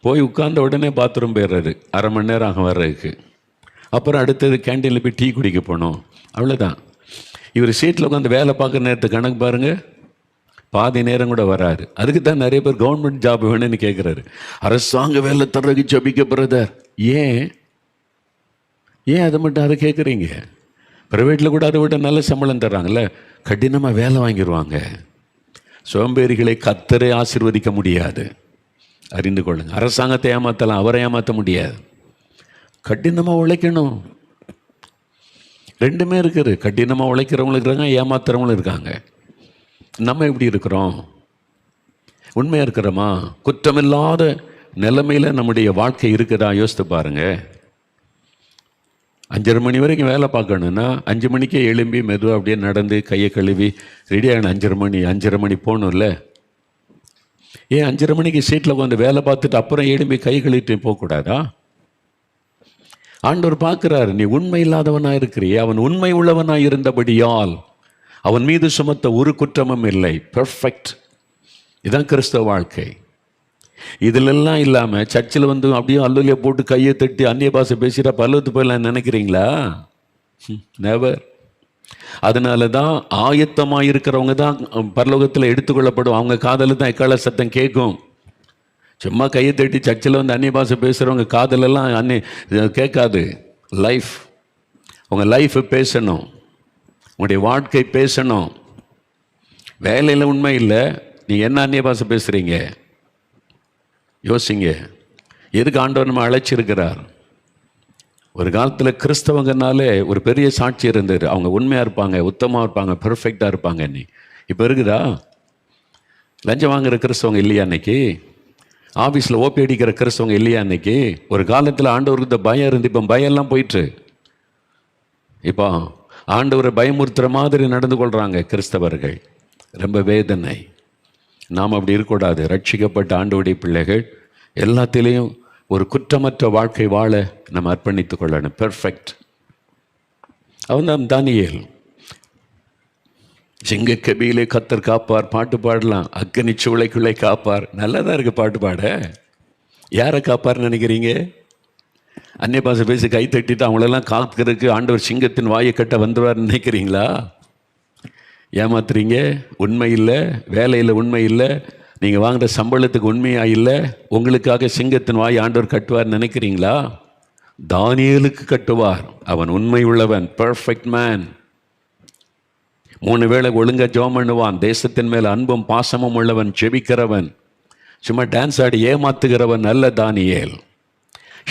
போய் உட்கார்ந்த உடனே பாத்ரூம் போயிடுறாரு, 1/2 மணி நேரம் ஆகும் வர்றதுக்கு. அப்புறம் அடுத்தது கேண்டீனில் போய் டீ குடிக்க போகணும், அவ்வளோதான். இவர் சீட்டில் உட்காந்து வேலை பார்க்குற நேரத்தை கணக்கு பாருங்கள், பாதி நேரம் கூட வராது. அதுக்கு தான் நிறைய பேர் கவர்மெண்ட் ஜாப் வேணும்னு கேட்குறாரு. அரசாங்க வேலை தர்றதுக்கு ஜபிக்க பிரதர். ஏன் அதை மட்டும் அதை கேட்குறீங்க? ப்ரைவேட்டில் கூட அதை விட நல்ல சம்பளம் தர்றாங்கல்ல. கடினமாக வேலை வாங்கிடுவாங்க. சோம்பேறிகளை கர்த்தரே ஆசீர்வதிக்க முடியாது, அறிந்து கொள்ளுங்க. அரசாங்கத்தை ஏமாற்றலாம், அவரை ஏமாற்ற முடியாது. கடினமாக உழைக்கணும். ரெண்டுமே இருக்குது. கடினமாக உழைக்கிறவங்களும் இருக்காங்க, ஏமாத்துறவங்களும் இருக்காங்க. நம்ம எப்படி இருக்கிறோம்? உண்மையாக இருக்கிறோமா? குற்றமில்லாத நிலைமையில் நம்முடைய வாழ்க்கை இருக்குதா? யோசித்து பாருங்கள். 5:30 மணி வரைக்கும் வேலை பார்க்கணுன்னா 5 மணிக்கே எழும்பி மெதுவாக அப்படியே நடந்து கையை கழுவி ரெடியாகணும். 5:30 மணி போகணும்ல. ஏன் 5:30 மணிக்கு சீட்டில் உட்காந்து வேலை பார்த்துட்டு அப்புறம் எழும்பி கை கழுவிட்டு போகக்கூடாதா? ஆண்டவர் பார்க்குறாரு, நீ உண்மை இல்லாதவனாக இருக்கிறியே. அவன் உண்மை உள்ளவனாக இருந்தபடியால் அவன் மீது சுமத்த ஒரு குற்றமும் இல்லை. பெர்ஃபெக்ட். இதுதான் கிறிஸ்தவ வாழ்க்கை. இதிலெல்லாம் இல்லாமல் சர்ச்சில் வந்து அப்படியே அல்லூலியை போட்டு கையை தட்டி அந்நிய பாஷை பேசிட்டா பல்லவத்து போயிடலாம் நினைக்கிறீங்களா? நெவர். அதனால தான் ஆயத்தமாக இருக்கிறவங்க தான் பரலோகத்தில் எடுத்துக்கொள்ளப்படும். அவங்க காதில் தான் எக்கால சத்தம் கேட்கும். சும்மா கையை தட்டி சர்ச்சில் வந்து அந்நிய பாஷை பேசுகிறவங்க காதலெல்லாம் கேட்காது. லைஃப், உங்கள் லைஃப் பேசணும், உங்களுடைய வாழ்க்கை பேசணும். வேலையில் உண்மை இல்லை, நீங்கள் என்ன அந்நிய பாஷை பேசுகிறீங்க? யோசிங்க. எதுக்கு ஆண்டவர் நம்ம அழைச்சிருக்கிறார்? ஒரு காலத்தில் கிறிஸ்தவங்கனாலே ஒரு பெரிய சாட்சி இருந்தது. அவங்க உண்மையாக இருப்பாங்க, உத்தமாக இருப்பாங்க, பெர்ஃபெக்டாக இருப்பாங்க. நீ இப்போ இருக்குதா? லஞ்சம் வாங்குகிற கிறிஸ்தவங்க இல்லையா அன்னைக்கு? ஆஃபீஸில் ஓபி அடிக்கிற கிறிஸ்தவங்க இல்லையா அன்னைக்கு? ஒரு காலத்தில் ஆண்டவருக்கு இந்த பயம் இருந்து இப்போ பயம்லாம் போயிட்டு. இப்போ ஆண்டவரை பயமுறுத்துற மாதிரி நடந்து கொள்றாங்க கிறிஸ்தவர்கள். ரொம்ப வேதனை. நாம் அப்படி இருக்கக்கூடாது. ரட்சிக்கப்பட்ட ஆண்டவருடைய பிள்ளைகள் எல்லாத்திலையும் ஒரு குற்றமற்ற வாழ்க்கை வாழ நம்ம அர்ப்பணித்துக் கொள்ளணும். பெர்ஃபெக்ட். அவன் தான் தானியேல். சிங்கக்கபியிலே கர்த்தர் காப்பார் பாட்டு பாடலாம். அக்கினி சூளைக்குள்ளே காப்பார். நல்லதாக இருக்குது பாட்டு பாட. யாரை காப்பார்னு நினைக்கிறீங்க? அந்நிய பாஷை பேசி கை தட்டிட்டு அவங்களெல்லாம் காக்கிறதுக்கு ஆண்டவர் சிங்கத்தின் வாயை கட்ட வந்துடுவார்னு நினைக்கிறீங்களா? ஏமாத்துறீங்க. உண்மை இல்லை, வேலையில் உண்மை இல்லை, நீங்கள் வாங்குகிற சம்பளத்துக்கு உண்மையாக இல்லை. உங்களுக்காக சிங்கத்தின் வாயை ஆண்டவர் கட்டுவார் நினைக்கிறீங்களா? தானியேலுக்கு கட்டுவார். அவன் உண்மை உள்ளவன், பெர்ஃபெக்ட் மேன். 3 வேளை ஒழுங்கா ஜெபம் பண்ணுவான். தேசத்தின் மேல் அன்பும் பாசமும் உள்ளவன், ஜெபிக்கிறவன், சும்மா டான்ஸ் ஆடி ஏமாத்துகிறவன் நல்ல தானியேல்.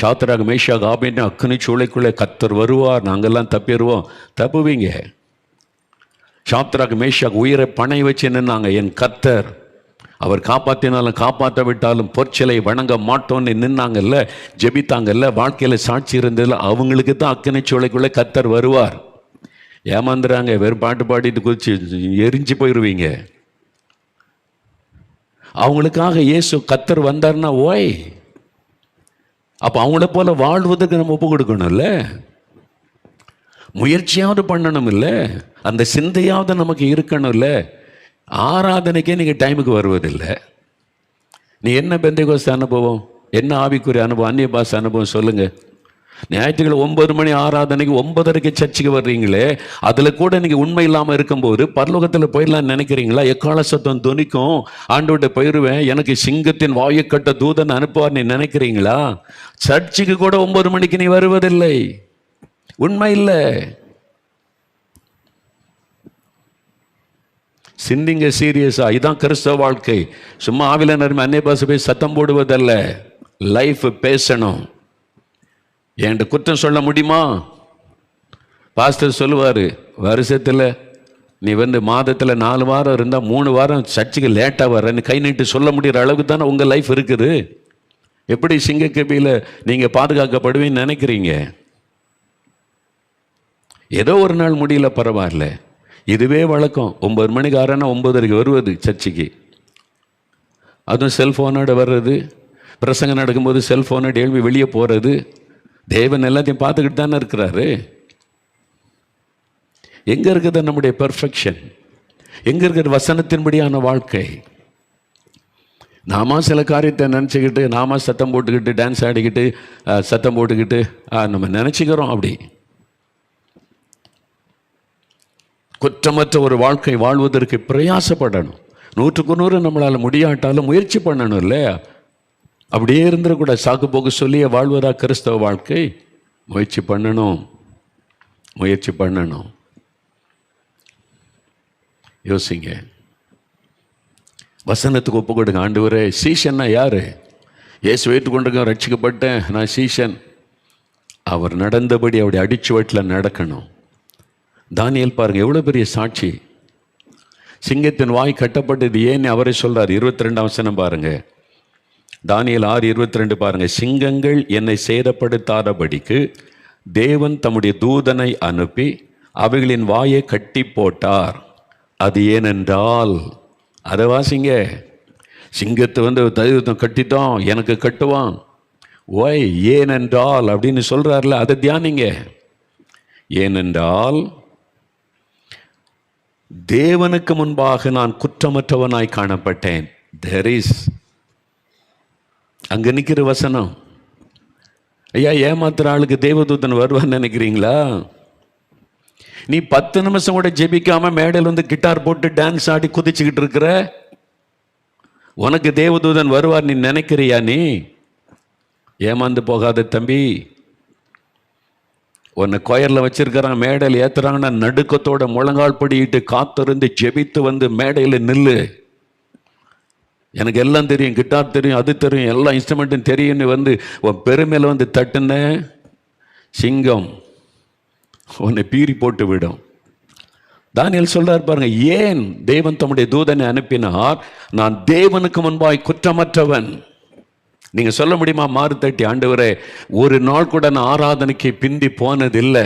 சாத்ராக் மேஷாக் ஆபேத்நேகோ அக்கினி சூளைக்குள்ளே கர்த்தர் வருவார், நாங்கள்லாம் தப்பிடுவோம். தப்புவீங்க. சாத்ராக் மேஷாக் உயிரை பணை வச்சு நின்னாங்க. என் கர்த்தர் அவர் காப்பாற்றினாலும் காப்பாற்ற விட்டாலும் பொற்சிலை வணங்க மாட்டோன்னு நின்னாங்கல்ல, ஜெபித்தாங்கல்ல, வாழ்க்கையில் சாட்சி இருந்ததில்ல. அவங்களுக்கு தான் அக்கினி சூளைக்குள்ளே கர்த்தர் வருவார். ஏமாந்துறாங்க. வெறும் பாட்டு பாடிட்டு குதிச்சு எரிஞ்சு போயிடுவீங்க. அவங்களுக்காக இயேசு கர்த்தர் வந்தார்னா ஓய், அப்போ அவங்கள போல வாழ்வதற்கு நம்ம ஒப்பு கொடுக்கணும்ல, முயற்சியாவது பண்ணணும் இல்லை, அந்த சிந்தையாவது நமக்கு இருக்கணும்ல. ஆராதனைக்கே நீங்கள் டைமுக்கு வருவதில்லை. நீ என்ன பெந்தைகோஸ்து அனுபவம், என்ன ஆவிக்குரிய அனுபவம், அந்நிய பாஷை அனுபவம் சொல்லுங்கள். ஞாயிற்றுக்கிழமை 9 மணி ஆராதனைக்கு 9:30 சர்ச்சுக்கு வர்றீங்களே, அதில் கூட நீங்கள் உண்மை இல்லாமல் இருக்கும்போது பரலோகத்தில் போயிடலான்னு நினைக்கிறீங்களா? எக்கால சத்தம் துணிக்கும், ஆண்டவர்கிட்ட போயிடுவேன், எனக்கு சிங்கத்தின் வாயை கட்ட தூதன் அனுப்புவார் நீ நினைக்கிறீங்களா? சர்ச்சுக்கு கூட 9 மணிக்கு நீ வருவதில்லை. உண்மை இல்லை. சிந்திங்க சீரியஸா. இதுதான் கிறிஸ்தவ வாழ்க்கை. சும்மா ஆவில நறுமை அந்நிய பாஷை போய் சத்தம் போடுவதல்ல. லைஃப் பேசணும். என்கிட்ட குற்றம் சொல்ல முடியுமா? பாஸ்டர் சொல்லுவார், வருஷத்தில் நீ மாதத்தில் 4 வாரம் இருந்தால் 3 வாரம் சர்ச்சுக்கு லேட்டாக வர்றன்னு கை நீட்டு சொல்ல முடிகிற அளவுக்கு தானே உங்கள் லைஃப் இருக்குது. எப்படி சிங்கக்கபியில் நீங்கள் பாதுகாக்கப்படுவீன்னு நினைக்கிறீங்க? ஏதோ ஒரு நாள் முடியல, பரவாயில்ல. இதுவே வழக்கம். 9 மணிக்கு 9:30 வருவது சர்ச்சுக்கு. அதுவும் செல்ஃபோனோட வர்றது, பிரசங்கம் நடக்கும்போது செல்ஃபோனோட எழுப்பி வெளியே போகிறது. தேவன் எல்லாத்தையும் பார்த்துக்கிட்டு தானே இருக்கிறாரு. எங்கே இருக்குது நம்முடைய பெர்ஃபெக்ஷன்? எங்கே இருக்கிற வசனத்தின்படியான வாழ்க்கை? நாம சில காரியத்தை நினச்சிக்கிட்டு, நாம சத்தம் போட்டுக்கிட்டு, டான்ஸ் ஆடிக்கிட்டு, சத்தம் போட்டுக்கிட்டு நம்ம நினச்சிக்கிறோம். அப்படி குற்றமற்ற ஒரு வாழ்க்கை வாழ்வதற்கு பிரயாசப்படணும். 100க்கு 100 நம்மளால் முடியாட்டாலும் முயற்சி பண்ணணும் இல்லையா? அப்படியே இருந்துடக்கூட சாக்கு போக்கு சொல்லியே வாழ்வதா கிறிஸ்தவ வாழ்க்கை? முயற்சி பண்ணணும், முயற்சி பண்ணணும். யோசிங்க. வசனத்துக்கு ஒப்பு கொடுங்க. ஆண்டவரே, சீஷன்னா யாரு? இயேசு வைத்துக் கொண்டிருக்க ரட்சிக்கப்பட்டேன், நான் சீஷன். அவர் நடந்தபடி அவருடைய அடிச்சுவட்டில் நடக்கணும். தானியேல் பாருங்க, எவ்வளோ பெரிய சாட்சி. சிங்கத்தின் வாய் கட்டப்பட்டது ஏன்னு அவரே சொல்றார். 22ஆம் வசனம் பாருங்க. தானியேல் 6:22 பாருங்க. சிங்கங்கள் என்னை சேதப்படுத்தாதபடிக்கு தேவன் தம்முடைய தூதனை அனுப்பி அவைகளின் வாயை கட்டி போட்டார். அது ஏனென்றால், அதை வாசிங்க. சிங்கத்தை தூதன் கட்டிட்டோம், எனக்கு கட்டுவான். ஓய், ஏனென்றால் அப்படின்னு சொல்றாருல, அதை தியானிங்க. ஏனென்றால் தேவனுக்கு முன்பாக நான் குற்றமற்றவனாய் காணப்பட்டேன். there is, அங்க நிக்கிற வசனம். ஐயா, ஏமாத்துற ஆளுக்கு தேவதூதன் வருவான்னு நினைக்கிறீங்களா? நீ 10 நிமிஷம் கூட ஜெபிக்காம மேடையில் கிட்டார் போட்டு டான்ஸ் ஆடி குதிச்சுக்கிட்டு இருக்கிற, உனக்கு தேவதூதன் வருவார் நீ நினைக்கிறியா? நீ ஏமாந்து போகாத தம்பி. உன்னை கொயரில் வச்சிருக்கிறான், மேடையில் ஏற்றுறாங்கன்னா நடுக்கத்தோட முழங்கால் படிட்டு காத்திருந்து ஜெபித்து மேடையில் நில்லு. எனக்கு எல்லாம் தெரியும், கிட்டார் தெரியும், அது தெரியும், எல்லா இன்ஸ்ட்ருமெண்ட்டும் தெரியும்னு உன் பெருமையில் தட்டுன சிங்கம் உன்னை பீறி போட்டு விடும். தானியேல் சொல்றார் பாருங்க, ஏன் தேவன் தம்முடைய தூதனை அனுப்பினார்? நான் தேவனுக்கு முன்பாய் குற்றமற்றவன். நீங்க சொல்ல முடியுமா? மாறு தட்டி, ஆண்டவரே, ஒரு நாள் கூட நான் ஆராதனைக்கு பிந்தி போனதில்லை,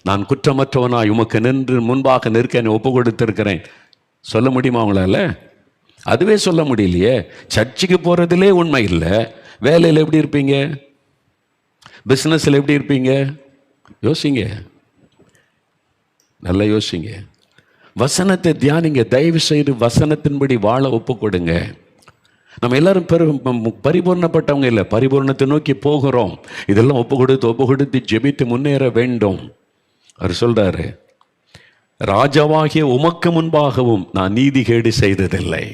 நான் குற்றமற்றவனாய் உமக்கு நின்று முன்பாக நிற்க என்னை ஒப்பு கொடுத்திருக்கிறேன். சொல்ல முடியுமா அவங்களால? அதுவே சொல்ல முடியலையே. சர்ச்சுக்கு போகிறதுலே உண்மை இல்லை, வேலையில் எப்படி இருப்பீங்க? பிஸ்னஸில் எப்படி இருப்பீங்க? யோசிங்க, நல்லா யோசிங்க. வசனத்தை தியானிங்க. தயவு செய்து வசனத்தின்படி வாழ ஒப்பு கொடுங்க. நம்ம எல்லாரும் பரிபூர்ணப்பட்டவங்க இல்லை, பரிபூர்ணத்தை நோக்கி போகிறோம். இதெல்லாம் ஒப்பு கொடுத்து ஜெபித்து முன்னேற வேண்டும். அவர் சொல்றாரு, ராஜாவாகிய உமக்கு முன்பாகவும் நான் நீதிகேடு செய்ததில்லை.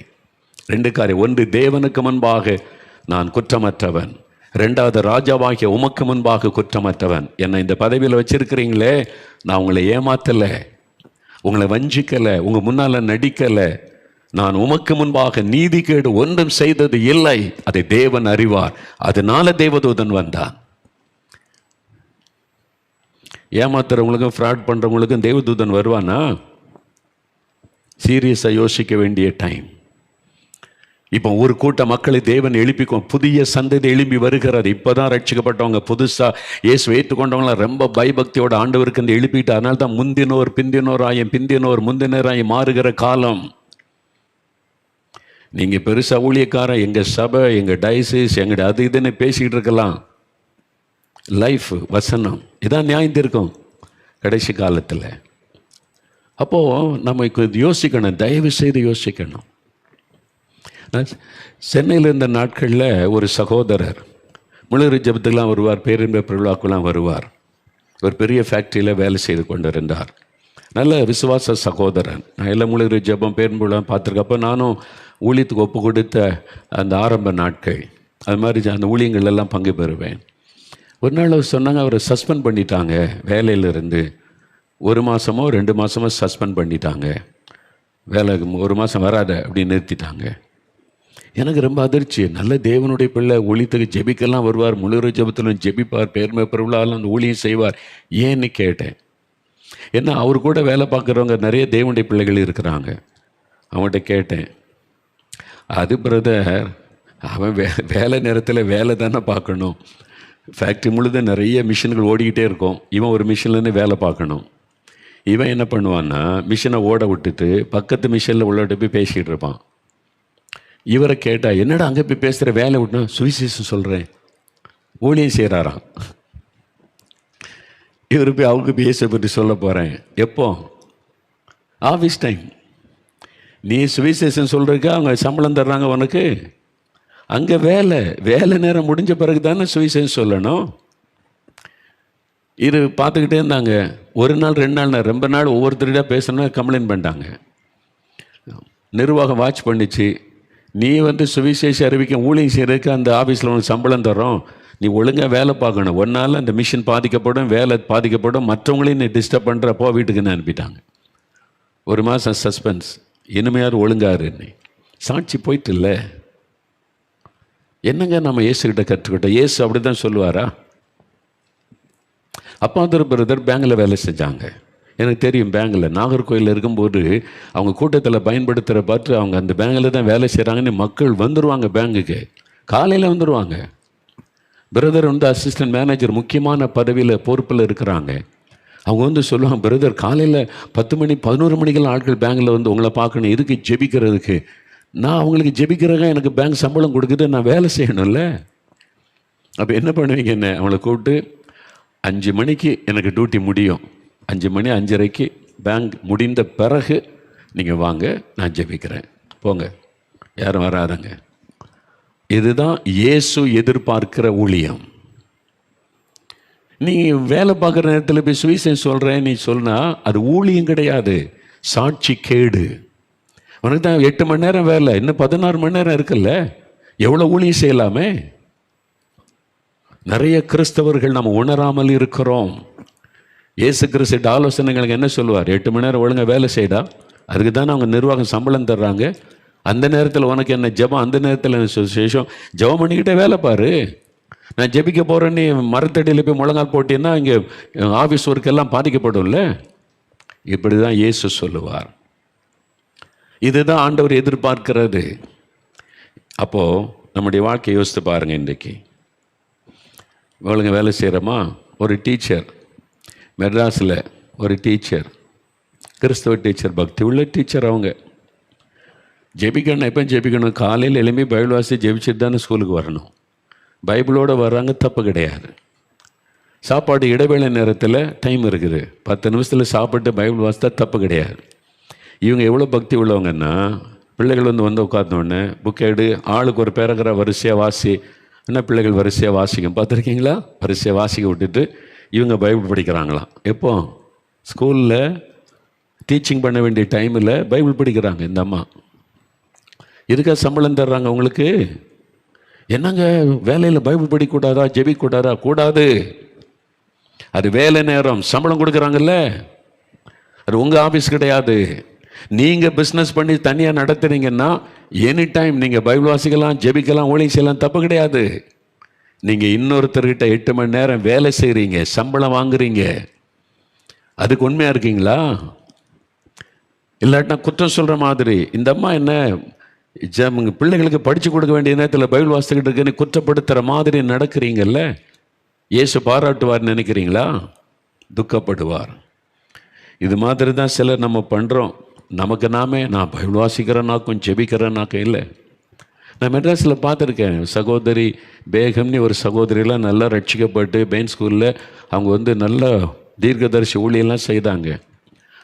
2 காரியம். 1, தேவனுக்கு முன்பாக நான் குற்றமற்றவன். 2வது, ராஜாவாகிய உமக்கு முன்பாக குற்றமற்றவன். என்னை இந்த பதவியில் வச்சிருக்கிறீங்களே, நான் உங்களை ஏமாத்தலை, உங்களை வஞ்சிக்கலை, உங்கள் முன்னால் நடிக்கலை. நான் உமக்கு முன்பாக நீதிகேடு ஒன்றும் செய்தது இல்லை. அதை தேவன் அறிவார். அதனால தேவதூதன் வந்தான். ஏமாத்துறவங்களுக்கும் ஃப்ராட் பண்ணுறவங்களுக்கும் தேவதூதன் வருவானா? சீரியஸாக யோசிக்க வேண்டிய டைம். இப்போ ஒரு கூட்ட மக்களை தேவன் எழுப்பிக்கும். புதிய சந்ததி எழுப்பி வருகிறது. இப்போதான் ரட்சிக்கப்பட்டவங்க, புதுசாக இயேசு ஏற்றுக்கொண்டவங்களாம் ரொம்ப பயபக்தியோட ஆண்டவருக்கு இந்த எழுப்பிட்டு, அதனால தான் முந்தினோர் பிந்தினோராயும் பிந்தினோர் முந்தினராயும் மாறுகிற காலம். நீங்கள் பெருசாக ஊழியக்காரன், எங்கள் சபை, எங்கள் டயசிஸ், எங்கள் அது இதுன்னு பேசிக்கிட்டு இருக்கலாம். லைஃப் வசனம் இதான் நியாயம் இருக்கும் கடைசி காலத்தில். அப்போது நம்ம யோசிக்கணும், தயவு செய்து யோசிக்கணும். சென்னையில் இருந்த நாட்களில் ஒரு சகோதரர் முழுகிற ஜபத்துக்கெலாம் வருவார், பேரின்ப பெருவிழாக்கெல்லாம் வருவார். ஒரு பெரிய ஃபேக்ட்ரியில் வேலை செய்து கொண்டு இருந்தார். நல்ல விசுவாச சகோதரன். நான் எல்லாம் முழுகிற ஜபம் பேரின்பெல்லாம் பார்த்துருக்கப்போ நானும் ஊழியத்துக்கு ஒப்பு கொடுத்த அந்த ஆரம்ப நாட்கள், அது மாதிரி அந்த ஊழியங்கள்லாம் பங்கு பெறுவேன். ஒரு நாள் அவர் சொன்னாங்க, அவரை சஸ்பெண்ட் பண்ணிட்டாங்க வேலையிலிருந்து. 1 மாதமோ 2 மாதமோ சஸ்பெண்ட் பண்ணிட்டாங்க. வேலை 1 மாதம் வராத அப்படின்னு நிறுத்திட்டாங்க. எனக்கு ரொம்ப அதிர்ச்சி. நல்ல தேவனுடைய பிள்ளை, ஊழியத்துக்கு ஜெபிக்கெல்லாம் வருவார், முழுகிற ஜெபத்திலும் ஜெபிப்பார், பேர்மை பெருவிழாலும் அந்த ஊழியம் செய்வார். ஏன்னு கேட்டேன். ஏன்னா அவர் கூட வேலை பார்க்குறவங்க நிறைய தேவனுடைய பிள்ளைகள் இருக்கிறாங்க. அவங்கள்ட்ட கேட்டேன், அது பிரதர், அவன் வேலை நேரத்தில் வேலை தானே பார்க்கணும். ஃபேக்ட்ரி முழுதும் நிறைய மிஷின்கள் ஓடிக்கிட்டே இருக்கும். இவன் ஒரு மிஷின்லேருந்து வேலை பார்க்கணும். இவன் என்ன பண்ணுவான்னா, மிஷினை ஓட விட்டுட்டு பக்கத்து மிஷினில் உள்ளிட்ட போய் பேசிக்கிட்டு இருப்பான். இவரை கேட்டால், என்னடா அங்கே போய் பேசுகிற, வேலை விட்டுனா? சுவிசேஷம் சொல்கிறேன், ஊழியம் செய்கிறாராம். இவர் போய் அவங்க பேச பற்றி சொல்ல போகிறேன். எப்போ? Office time. நீ சுவிசேஷம் சொல்கிறதுக்கு அவங்க சம்பளம் தர்றாங்க உனக்கு. அங்கே வேலை நேரம் முடிஞ்ச பிறகு தானே சுவிசேஷம் சொல்லணும். இது பார்த்துக்கிட்டே இருந்தாங்க. 1 நாள் 2 நாள் ரொம்ப நாள் ஒவ்வொருத்தருடைய பேசணும் கம்ப்ளைண்ட் பண்ணிட்டாங்க. நிர்வாகம் வாட்ச் பண்ணிச்சு. நீ சுவிசேஷ அறிவிக்க ஊழியம் செய்கிறதுக்கு அந்த ஆஃபீஸில் உனக்கு சம்பளம் தரோம், நீ ஒழுங்காக வேலை பார்க்கணும். ஒன்றால் அந்த மிஷின் பாதிக்கப்படும், வேலை பாதிக்கப்படும், மற்றவங்களையும் நீ டிஸ்டர்ப் பண்ணுறப்போ வீட்டுக்குன்னு அனுப்பிட்டாங்க. 1 மாதம் சஸ்பென்ஸ். இனிமையார் ஒழுங்காரு. சாட்சி போயிட்டு இல்லை. என்னங்க நம்ம இயேசுகிட்ட கற்றுக்கிட்டோம்? இயேசு அப்படி தான் சொல்லுவாரா? அப்பா ஒரு பிரதர் பேங்கில் வேலை செஞ்சாங்க. எனக்கு தெரியும். பேங்கில் நாகர்கோயிலில் இருக்கும்போது அவங்க கூட்டத்தில் பயன்படுத்துகிற பார்த்து அவங்க அந்த பேங்கில் தான் வேலை செய்கிறாங்கன்னு மக்கள் வந்துடுவாங்க. பேங்குக்கு காலையில் வந்துடுவாங்க. பிரதர் அசிஸ்டன்ட் மேனேஜர் முக்கியமான பதவியில் பொறுப்பில் இருக்கிறாங்க. அவங்க சொல்லுவாங்க, பிரதர் காலையில் 10 மணி 11 மணிக்கெல்லாம் ஆட்கள் பேங்கில் உங்களை பார்க்கணும், இதுக்கு ஜெபிக்கிறதுக்கு. நான் அவங்களுக்கு ஜெபிக்கிறங்க, எனக்கு பேங்க் சம்பளம் கொடுக்குது, நான் வேலை செய்யணும்ல. அப்போ என்ன பண்ணுவீங்க? என்ன அவங்கள கூப்பிட்டு 5 மணிக்கு எனக்கு டியூட்டி முடியும், 5 மணி 5:30க்கு பேங்க் முடிந்த பிறகு நீங்கள் வாங்க, நான் ஜெபிக்கிறேன், போங்க, யாரும் வராதங்க. இதுதான் இயேசு எதிர்பார்க்கிற ஊழியம். நீ வேலை பார்க்குற நேரத்தில் போய் சுவிசேஷம் சொல்கிறேன் நீ சொன்னால் அது ஊழியம் கிடையாது, சாட்சி கேடு. உனக்கு தான் 8 மணி நேரம் வேலை, இன்னும் 16 மணி நேரம் இருக்குல்ல, எவ்வளோ ஊழியம் செய்யலாமே. நிறைய கிறிஸ்தவர்கள் நம்ம உணராமல் இருக்கிறோம். இயேசு கிறிஸ்து ஆலோசனைகளுக்கு என்ன சொல்லுவார்? 8 மணி நேரம் ஒழுங்காக வேலை செய்யடா, அதுக்கு தானே அவங்க நிர்வாகம் சம்பளம் தர்றாங்க. அந்த நேரத்தில் உனக்கு என்ன ஜெபம், அந்த நேரத்தில் என்ன சுவிசேஷம்? ஜெபம் பண்ணிக்கிட்டே வேலை பாரு. நான் ஜெபிக்க போகிறேன்னு மரத்தடியில் போய் முழங்கால் போட்டீங்கன்னா இங்கே ஆஃபீஸ் ஒர்க் எல்லாம் பாதிக்கப்படும்ல. இப்படி தான் இயேசு சொல்லுவார். இதுதான் ஆண்டவர் எதிர்பார்க்கிறது. அப்போது நம்முடைய வாழ்க்கையை யோசித்து பாருங்கள். இன்றைக்கு ஒழுங்காக வேலை செய்கிறோமா? ஒரு டீச்சர் மெட்ராஸில் ஒரு டீச்சர், கிறிஸ்தவ டீச்சர், பக்தி உள்ள டீச்சர். அவங்க ஜெபிக்கணும். எப்போ ஜெபிக்கணும்? காலையில் எழும்பி பைபிள் வாசி ஜெபிச்சுட்டு தானே ஸ்கூலுக்கு வரணும். பைபிளோடு வர்றாங்க, தப்பு கிடையாது. சாப்பாடு இடைவேளை நேரத்தில் டைம் இருக்குது, 10 நிமிஷத்தில் சாப்பிட்டு பைபிள் வாசித்தா தப்பு கிடையாது. இவங்க எவ்வளோ பக்தி உள்ளவங்கன்னா, பிள்ளைகள் வந்து உட்கார்ந்தோடனே புக் எடு, ஆளுக்கு ஒரு பேராகிராஃப் வரிசையாக வாசி. என்ன பிள்ளைகள் வரிசையாக வாசிக்க பார்த்துருக்கீங்களா? வரிசையாக வாசிக்க விட்டுட்டு இவங்க பைபிள் படிக்கிறாங்களாம். எப்போ? ஸ்கூலில் டீச்சிங் பண்ண வேண்டிய டைமில் பைபிள் படிக்கிறாங்க இந்த அம்மா. இதுக்காக சம்பளம் தர்றாங்க உங்களுக்கு? என்னங்க வேலையில் பைபிள் படிக்கக்கூடாதா, ஜெபிக்கூடாதா? கூடாது. அது வேலை நேரம், சம்பளம் கொடுக்குறாங்கல்ல, அது உங்கள் ஆஃபீஸ் கிடையாது. நீங்கள் பிஸ்னஸ் பண்ணி தனியாக நடத்துறீங்கன்னா எனி டைம் நீங்கள் பைபிள் வாசிக்கலாம், ஜெபிக்கலாம், ஊழியம் செய்யலாம், தப்பு கிடையாது. நீங்கள் இன்னொருத்தர்கிட்ட 8 மணி நேரம் வேலை செய்கிறீங்க, சம்பளம் வாங்குறீங்க, அதுக்கு உண்மையாக இருக்கீங்களா? இல்லாட்டினா குற்றம் சொல்கிற மாதிரி. இந்த அம்மா என்ன பிள்ளைகளுக்கு படித்து கொடுக்க வேண்டிய நேரத்தில் பைபிள் வாசிக்கிட்டு இருக்குன்னு குற்றப்படுத்துகிற மாதிரி நடக்கிறீங்கல்ல. இயேசு பாராட்டுவார் நினைக்கிறீங்களா? துக்கப்படுவார். இது மாதிரி தான் சிலர் நம்ம பண்ணுறோம். நமக்கு நான் பைபிள் வாசிக்கிறேன்னாக்கும் ஜெபிக்கிறேன்னாக்கும் இல்லை. நான் மெட்ராஸில் பார்த்துருக்கேன். சகோதரி பேகம்னு ஒரு சகோதரியெலாம் நல்லா ரட்சிக்கப்பட்டு பெயின் ஸ்கூலில் அவங்க நல்ல தீர்க்கதரிசி ஊழியெல்லாம் செய்தாங்க.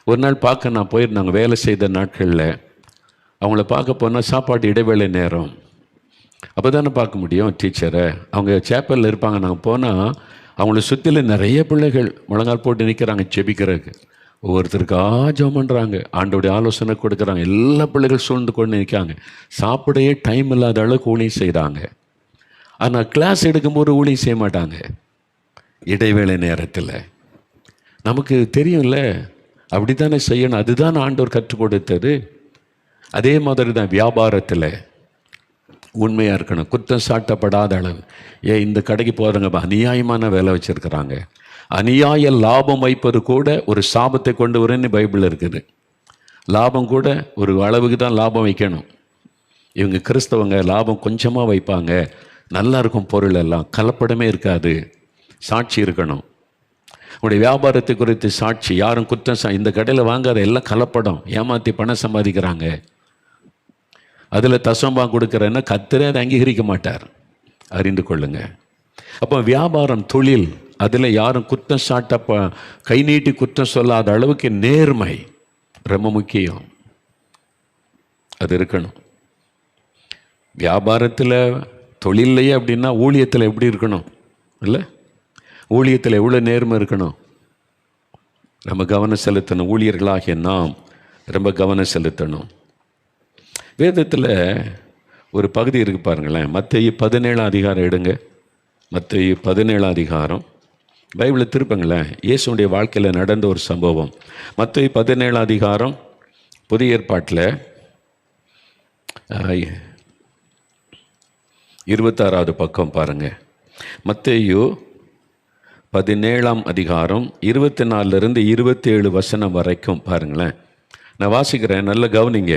ஒரு நாள் பார்க்க நான் போயிருந்தாங்க. வேலை செய்த நாட்களில் அவங்கள பார்க்க போனால் சாப்பாடு இடைவேளை நேரம். அப்போ தானே பார்க்க முடியும் டீச்சரை. அவங்க சேப்பலில் இருப்பாங்க. நாங்கள் போனால் அவங்கள சுற்றிலும் நிறைய பிள்ளைகள் முழங்கால் போட்டு நிற்கிறாங்க ஜெபிக்கிறதுக்கு. ஒவ்வொருத்தருக்காக ஜெபம் பண்ணுறாங்க, ஆண்டோடைய ஆலோசனை கொடுக்குறாங்க. எல்லா பிள்ளைகள் சூழ்ந்து கொண்டு நிற்காங்க. சாப்பிடையே டைம் இல்லாத அளவுக்கு ஊழியம் செய்கிறாங்க. ஆனால் கிளாஸ் எடுக்கும்போது ஊழியம் செய்ய மாட்டாங்க இடைவேளை நேரத்தில். நமக்கு தெரியும்ல, அப்படி தானே செய்யணும். அதுதான் ஆண்டவர் கற்றுக் கொடுத்தது. அதே மாதிரி தான் வியாபாரத்தில் உண்மையாக இருக்கணும், குற்றம் சாட்டப்படாத அளவு. இந்த கடைக்கு போகிறவங்க அநியாயமான வேலை வச்சுருக்கிறாங்க, அநியாய லாபம் வைப்பது கூட ஒரு சாபத்தை கொண்டு வரேன்னு பைபிள் இருக்குது. லாபம் கூட ஒரு அளவுக்கு தான் லாபம் வைக்கணும். இவங்க கிறிஸ்தவங்க லாபம் கொஞ்சமாக வைப்பாங்க, நல்லா இருக்கும் பொருள் எல்லாம், கலப்படமே இருக்காது, சாட்சி இருக்கணும். உங்களுடைய வியாபாரத்தை குறித்து சாட்சி. யாரும் குற்றம் இந்த கடையில் வாங்காத, எல்லாம் கலப்படம், ஏமாற்றி பணம் சம்பாதிக்கிறாங்க. அதில் தசம்பா கொடுக்குறேன்னா கர்த்தரே அதை அங்கீகரிக்க மாட்டார், அறிந்து கொள்ளுங்க. அப்போ வியாபாரம், தொழில், அதில் யாரும் குற்றம் சாட்ட கை நீட்டி குற்றம் சொல்லாத அளவுக்கு நேர்மை ரொம்ப முக்கியம். அது இருக்கணும். வியாபாரத்தில் தொழிலையே அப்படின்னா ஊழியத்தில் எப்படி இருக்கணும் இல்லை? ஊழியத்தில் எவ்வளோ நேர்மை இருக்கணும், நம்ம கவனம் செலுத்தணும். ஊழியர்களாகிய நாம் ரொம்ப கவனம் செலுத்தணும். வேதத்தில் ஒரு பகுதி இருக்குது பாருங்களேன். மத்தேயு 17 அதிகாரம் எடுங்க. மத்தேயு 17 அதிகாரம் பைபிளை திருப்பங்களேன். இயேசுடைய வாழ்க்கையில் நடந்த ஒரு சம்பவம். மத்தேயு 17 அதிகாரம் புதிய ஏற்பாட்டில் 26வது பக்கம் பாருங்கள். மத்தேயு 17 அதிகாரம் 24 27 வசனம் வரைக்கும் பாருங்களேன். நான் வாசிக்கிறேன், நல்ல கவனிங்க.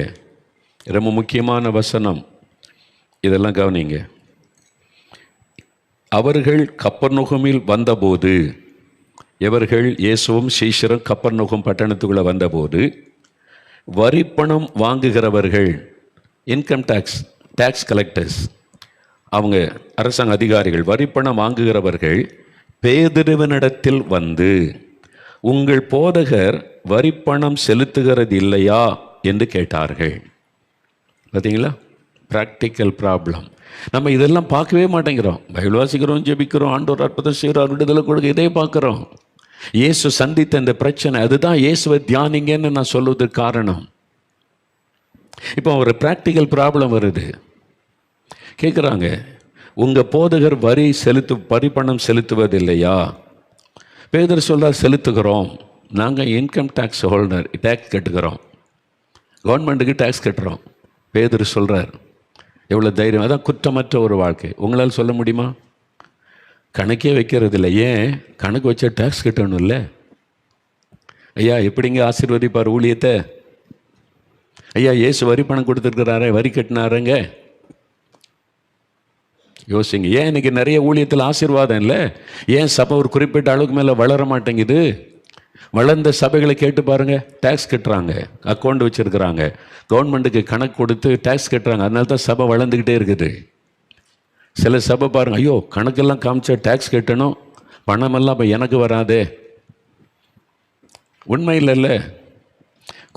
ரொம்ப முக்கியமான வசனம், இதெல்லாம் கவனிங்க. அவர்கள் கப்பர்நகூமில் வந்தபோது, எவர்கள்? இயேசுவும் சீஷரும் கப்பர்நகூம் பட்டணத்துக்குள்ளே வந்தபோது, வரிப்பணம் வாங்குகிறவர்கள், இன்கம் டேக்ஸ் கலெக்டர்ஸ், அவங்க அரசாங்க அதிகாரிகள், வரிப்பணம் வாங்குகிறவர்கள் பேதுருவினிடத்தில் வந்து, உங்கள் போதகர் வரிப்பணம் செலுத்துகிறது இல்லையா என்று கேட்டார்கள். பார்த்தீங்களா? Practical problem. நம்ம இதெல்லாம் பார்க்கவே மாட்டேங்கிறோம். பைபிள் வாசிக்கிறோம், ஜெபிக்கிறோம், ஆண்டவர் அற்புதம் செய்கிறார், விடுதலை கொடுக்க, இதே பார்க்குறோம். இயேசு சந்தித்த இந்த பிரச்சனை, அதுதான் இயேசுவை தியானிங்கன்னு நான் சொல்வதற்கு காரணம். இப்போ ஒரு ப்ராக்டிக்கல் ப்ராப்ளம் வருது. கேட்குறாங்க, உங்கள் போதகர் வரிப்பணம் செலுத்துவது இல்லையா? பேதுரு சொல்றார், செலுத்துகிறோம். நாங்கள் இன்கம் டேக்ஸ் ஹோல்டர், டேக்ஸ் கட்டுக்கிறோம், கவர்மெண்ட்டுக்கு டேக்ஸ் கட்டுறோம். பேதுரு சொல்கிறார், எவ்வளோ தைரியம்! அதான் குற்றமற்ற ஒரு வாழ்க்கை. உங்களால் சொல்ல முடியுமா? கணக்கே வைக்கிறது இல்லை. ஏன்? கணக்கு வச்சா டேக்ஸ் கட்டணும் இல்லை? ஐயா எப்படிங்க ஆசீர்வதிப்பார் ஊழியத்தை? ஐயா இயேசு வரி பணம் கொடுத்துருக்கிறாரே, வரி கட்டினாருங்க. யோசிங்க. ஏன் இன்னைக்கு நிறைய ஊழியத்தில் ஆசீர்வாதம் இல்லை? ஏன் சபை ஒரு குறிப்பிட்ட அளவுக்கு மேலே வளர மாட்டேங்குது? வளர்ந்த சபைகளை கேட்டு பாருங்க, டேக்ஸ் கட்டுறாங்க, அக்கௌண்ட் வச்சிருக்கிறாங்க, கவர்மெண்ட்டுக்கு கணக்கு கொடுத்து டேக்ஸ் கட்டுறாங்க. அதனால தான் சபை வளர்ந்துக்கிட்டே இருக்குது. சில சபை பாருங்க, ஐயோ கணக்கெல்லாம் காமிச்சா டேக்ஸ் கட்டணும், பணமெல்லாம் இப்போ எனக்கு வராதே. உண்மை இல்லைல்ல.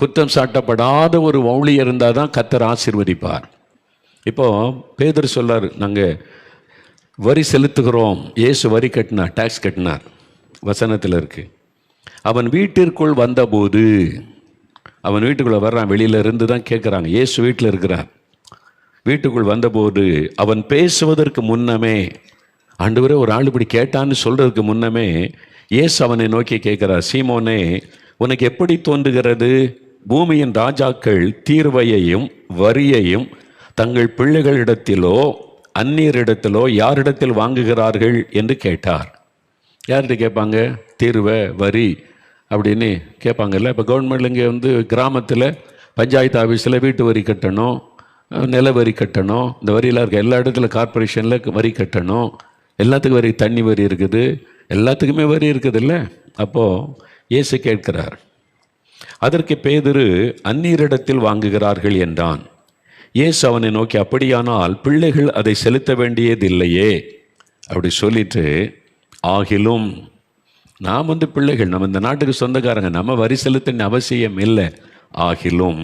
குற்றம் சாட்டப்படாத ஒரு ஊழியர் இருந்தால் தான் கர்த்தர் ஆசீர்வதிப்பார். இப்போ பேதுரு சொல்லார், நாங்கள் வரி செலுத்துகிறோம். இயேசு வரி கட்டினார், டேக்ஸ் கட்டினார், வசனத்தில் இருக்கு. அவன் வீட்டிற்குள் வந்தபோது, அவன் வீட்டுக்குள்ளே வர்றான், வெளியில இருந்து தான் கேட்குறாங்க, இயேசு வீட்டில் இருக்கிறார். வீட்டுக்குள் வந்தபோது அவன் பேசுவதற்கு முன்னமே, ஆண்டவரே ஒரு ஆள் இப்படி கேட்டான்னு சொல்றதுக்கு முன்னமே இயேசு அவனை நோக்கி கேட்கிறார், சீமோனே உனக்கு எப்படி தோன்றுகிறது? பூமியின் ராஜாக்கள் தீர்வையையும் வரியையும் தங்கள் பிள்ளைகளிடத்திலோ அந்நியரிடத்திலோ யாரிடத்தில் வாங்குகிறார்கள் என்று கேட்டார். யார்கிட்ட கேட்பாங்க? தீர்வை வரி அப்படின்னு கேட்பாங்கல்ல. இப்போ கவர்மெண்ட்ல இங்கே கிராமத்தில் பஞ்சாயத்து ஆஃபீஸில் வீட்டு வரி கட்டணும், நில வரி கட்டணும், இந்த வரியெல்லாம் இருக்குது. எல்லா இடத்துல கார்பரேஷனில் வரி கட்டணும், எல்லாத்துக்கும் வரி, தண்ணி வரி இருக்குது, எல்லாத்துக்குமே வரி இருக்குது இல்லை. அப்போது இயேசு கேட்கிறார். அதற்கு பேதுரு அந்நியரிடத்தில் வாங்குகிறார்கள் என்றான். இயேசு அவனை நோக்கி, அப்படியானால் பிள்ளைகள் அதை செலுத்த வேண்டியதில்லையே அப்படி சொல்லிட்டு, ஆகிலும் நாம் பிள்ளைகள், நம்ம இந்த நாட்டுக்கு சொந்தக்காரங்க, நம்ம வரி செலுத்த அவசியம் இல்லை. ஆகிலும்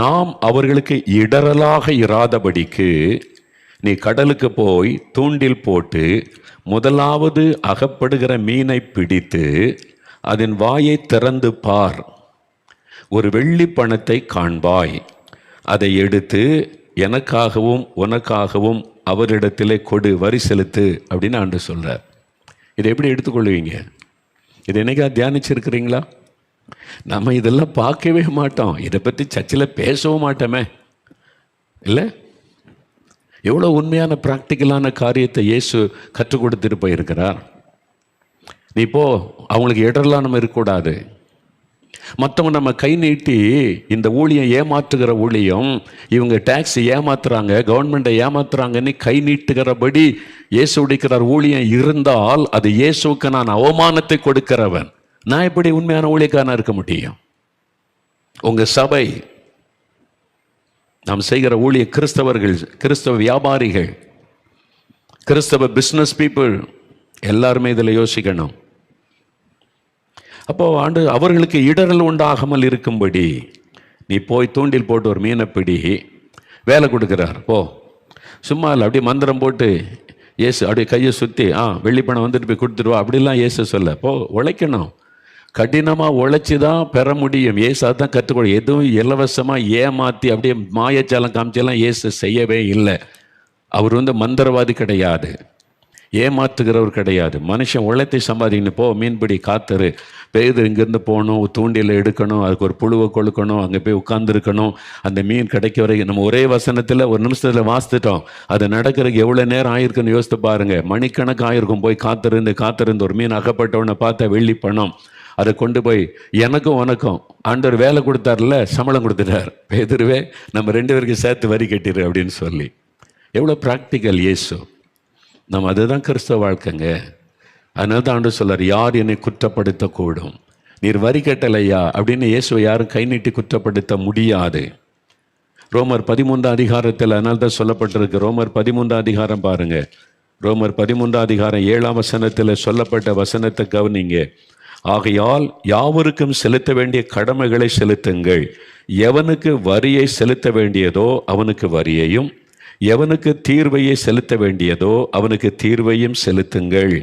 நாம் அவர்களுக்கு இடரலாக இராதபடிக்கு நீ கடலுக்கு போய் தூண்டில் போட்டு முதலாவது அகப்படுகிற மீனை பிடித்து அதன் வாயை திறந்து பார். ஒரு வெள்ளி பணத்தை காண்பாய். அதை எடுத்து எனக்காகவும் உனக்காகவும் அவரிடத்திலே கொடு, வரி செலுத்து அப்படின்னு ஆண்டு சொல்றார். இதை எப்படி எடுத்துக்கொள்வீங்க? இதை என்னைக்கா தியானிச்சிருக்கிறீங்களா? நம்ம இதெல்லாம் பார்க்கவே மாட்டோம், இதை பற்றி சர்ச்சில் பேசவும் மாட்டோமே இல்லை. எவ்வளோ உண்மையான ப்ராக்டிக்கலான காரியத்தை இயேசு கற்றுக் கொடுத்துட்டு போயிருக்கிறார். நீ இப்போ அவங்களுக்கு இடரெல்லாம் நம்ம இருக்கக்கூடாது. மற்றவங்க நம்ம கை நீட்டி இந்த ஊழியம் ஏமாற்றுகிற ஊழியம், இவங்க டேக்ஸ் ஏமாத்துறாங்க, கவர்மெண்ட்டை ஏமாத்துறாங்கன்னு கை நீட்டுகிறபடி இயேசு உடைக்கிறார் ஊழியம் இருந்தால் அது இயேசுக்கு நான் அவமானத்தை கொடுக்கிறவன். நான் எப்படி உண்மையான ஊழியக்காரனா இருக்க முடியும்? உங்க சபை, நாம் செய்கிற ஊழிய கிறிஸ்தவர்கள், கிறிஸ்தவ வியாபாரிகள், கிறிஸ்தவ பிஸ்னஸ் பீப்புள் எல்லாருமே இதில் யோசிக்கணும். அப்போ அவர்களுக்கு இடரல் உண்டாகாமல் இருக்கும்படி நீ போய் தூண்டில் போட்டு ஒரு மீனை பிடி, வேலை கொடுக்குறார். போ, சும்மா இல்லை, அப்படியே மந்திரம் போட்டு இயேசு அப்படியே கையை சுற்றி வெள்ளி பணம் வந்துட்டு போய் கொடுத்துருவா அப்படிலாம் இயேசு சொல்ல. போ, உழைக்கணும், கடினமாக உழைச்சி தான் பெற முடியும். இயேசு அதான் கற்றுக்கொள்ள. எதுவும் இலவசமாக ஏமாற்றி அப்படியே மாயச்சாலம் காமிச்செல்லாம் இயேசு செய்யவே இல்லை. அவர் மந்திரவாதி கிடையாது, ஏமாத்துகிறவர் கிடையாது. மனுஷன் உழைத்தை சம்பாதிக்கணும். போ, மீன்பிடி, காத்துரு, பெய்து இங்கேருந்து போகணும், தூண்டில் எடுக்கணும், அதுக்கு ஒரு புழுவை கொழுக்கணும், அங்கே போய் உட்கார்ந்துருக்கணும், அந்த மீன் கிடைக்க வரைக்கும். நம்ம ஒரே வசனத்தில் ஒரு நிமிஷத்தில் வாசித்துட்டோம். அது நடக்கிறதுக்கு எவ்வளோ நேரம் ஆயிருக்குன்னு யோசித்து பாருங்கள். மணிக்கணக்கு ஆயிருக்கும். போய் காத்திருந்து ஒரு மீன் அகப்பட்டவனை பார்த்தா வெள்ளி பணம். அதை கொண்டு போய் எனக்கும் உனக்கும் ஆண்டவர் வேலை கொடுத்தார்ல, சம்பளம் கொடுத்துட்டார். பேதுருவே நம்ம 2 பேருக்கு சேர்த்து வரி கட்டிடு அப்படின்னு சொல்லி. எவ்வளோ ப்ராக்டிக்கல் இயேசு. நம்ம அதுதான் கிறிஸ்தவ வாழ்க்கைங்க. அதனால தான் ஆண்டவர் சொல்றார், யார் என்னை குற்றப்படுத்தக்கூடும்? நீர் வரி கட்டலையா அப்படின்னு இயேசுவை யாரும் கை நீட்டி குற்றப்படுத்த முடியாது. ரோமர் 13 அதிகாரத்தில் அதனால தான் சொல்லப்பட்டிருக்கு. ரோமர் 13 அதிகாரம் பாருங்க. ரோமர் 13 அதிகாரம் 7ஆம் வசனத்தில் சொல்லப்பட்ட வசனத்தை கவனிங்க. ஆகையால் யாவருக்கும் செலுத்த வேண்டிய கடமைகளை செலுத்துங்கள். எவனுக்கு வரியை செலுத்த வேண்டியதோ அவனுக்கு வரியையும், எவனுக்கு தீர்வையை செலுத்த வேண்டியதோ அவனுக்கு தீர்வையும் செலுத்துங்கள்.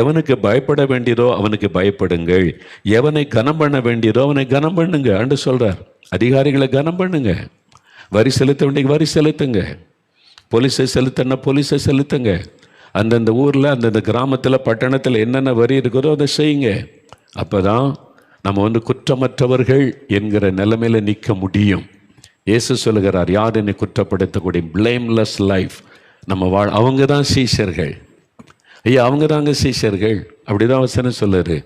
எவனுக்கு பயப்பட வேண்டியதோ அவனுக்கு பயப்படுங்கள். எவனை கனம் பண்ண வேண்டியதோ அவனை கனம் பண்ணுங்க ஆண்டு சொல்றார். அதிகாரிகளை கனம் பண்ணுங்க. வரி செலுத்த வேண்டிய வரி செலுத்துங்க. போலீஸை செலுத்தினா போலீஸை செலுத்துங்க. அந்தந்த ஊரில் அந்தந்த கிராமத்தில் பட்டணத்தில் என்னென்ன வரி இருக்கிறதோ அதை செய்யுங்க. அப்போ தான் நம்ம குற்றமற்றவர்கள் என்கிற நிலைமையில நிற்க முடியும். இயேசு சொல்லுகிறார், யார் என்னை குற்றப்படுத்தக்கூடிய பிளேம்லெஸ் லைஃப் நம்ம அவங்க தான் சீஷர்கள். ஐயா, அவங்க தாங்க சீஷர்கள். அப்படிதான் வசனம் சொல்லுது.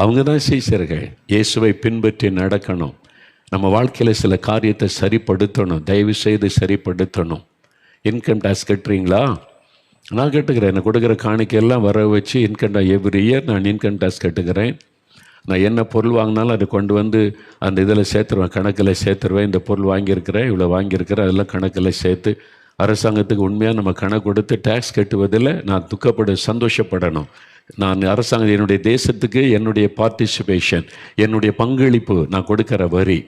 அவங்க தான் சீஷர்கள். இயேசுவை பின்பற்றி நடக்கணும். நம்ம வாழ்க்கையில் சில காரியத்தை சரிப்படுத்தணும். தயவு செய்து சரிப்படுத்தணும். Income tax கட்டுறீங்களா? நான் கட்டுக்கிறேன். எனக்கு கொடுக்குற காணிக்கையெல்லாம் வர வச்சு இன்கம் டேக்ஸ் எவ்ரி இயர் நான் இன்கம் டேக்ஸ் கட்டுக்கிறேன். நான் என்ன பொருள் வாங்கினாலும் அதை கொண்டு வந்து அந்த இதில் சேர்த்துருவேன், கணக்கில் சேர்த்துருவேன். இந்த பொருள் வாங்கியிருக்கிறேன், இவ்வளோ வாங்கியிருக்கிறேன், அதெல்லாம் கணக்கில் சேர்த்து அரசாங்கத்துக்கு உண்மையாக நம்ம கணக்கு கொடுத்து டேக்ஸ் கட்டுவதில் நான் சந்தோஷப்படணும். நான் அரசாங்கம் என்னுடைய தேசத்துக்கு என்னுடைய பார்ட்டிசிபேஷன், என்னுடைய பங்களிப்பு, நான் கொடுக்குற வரி.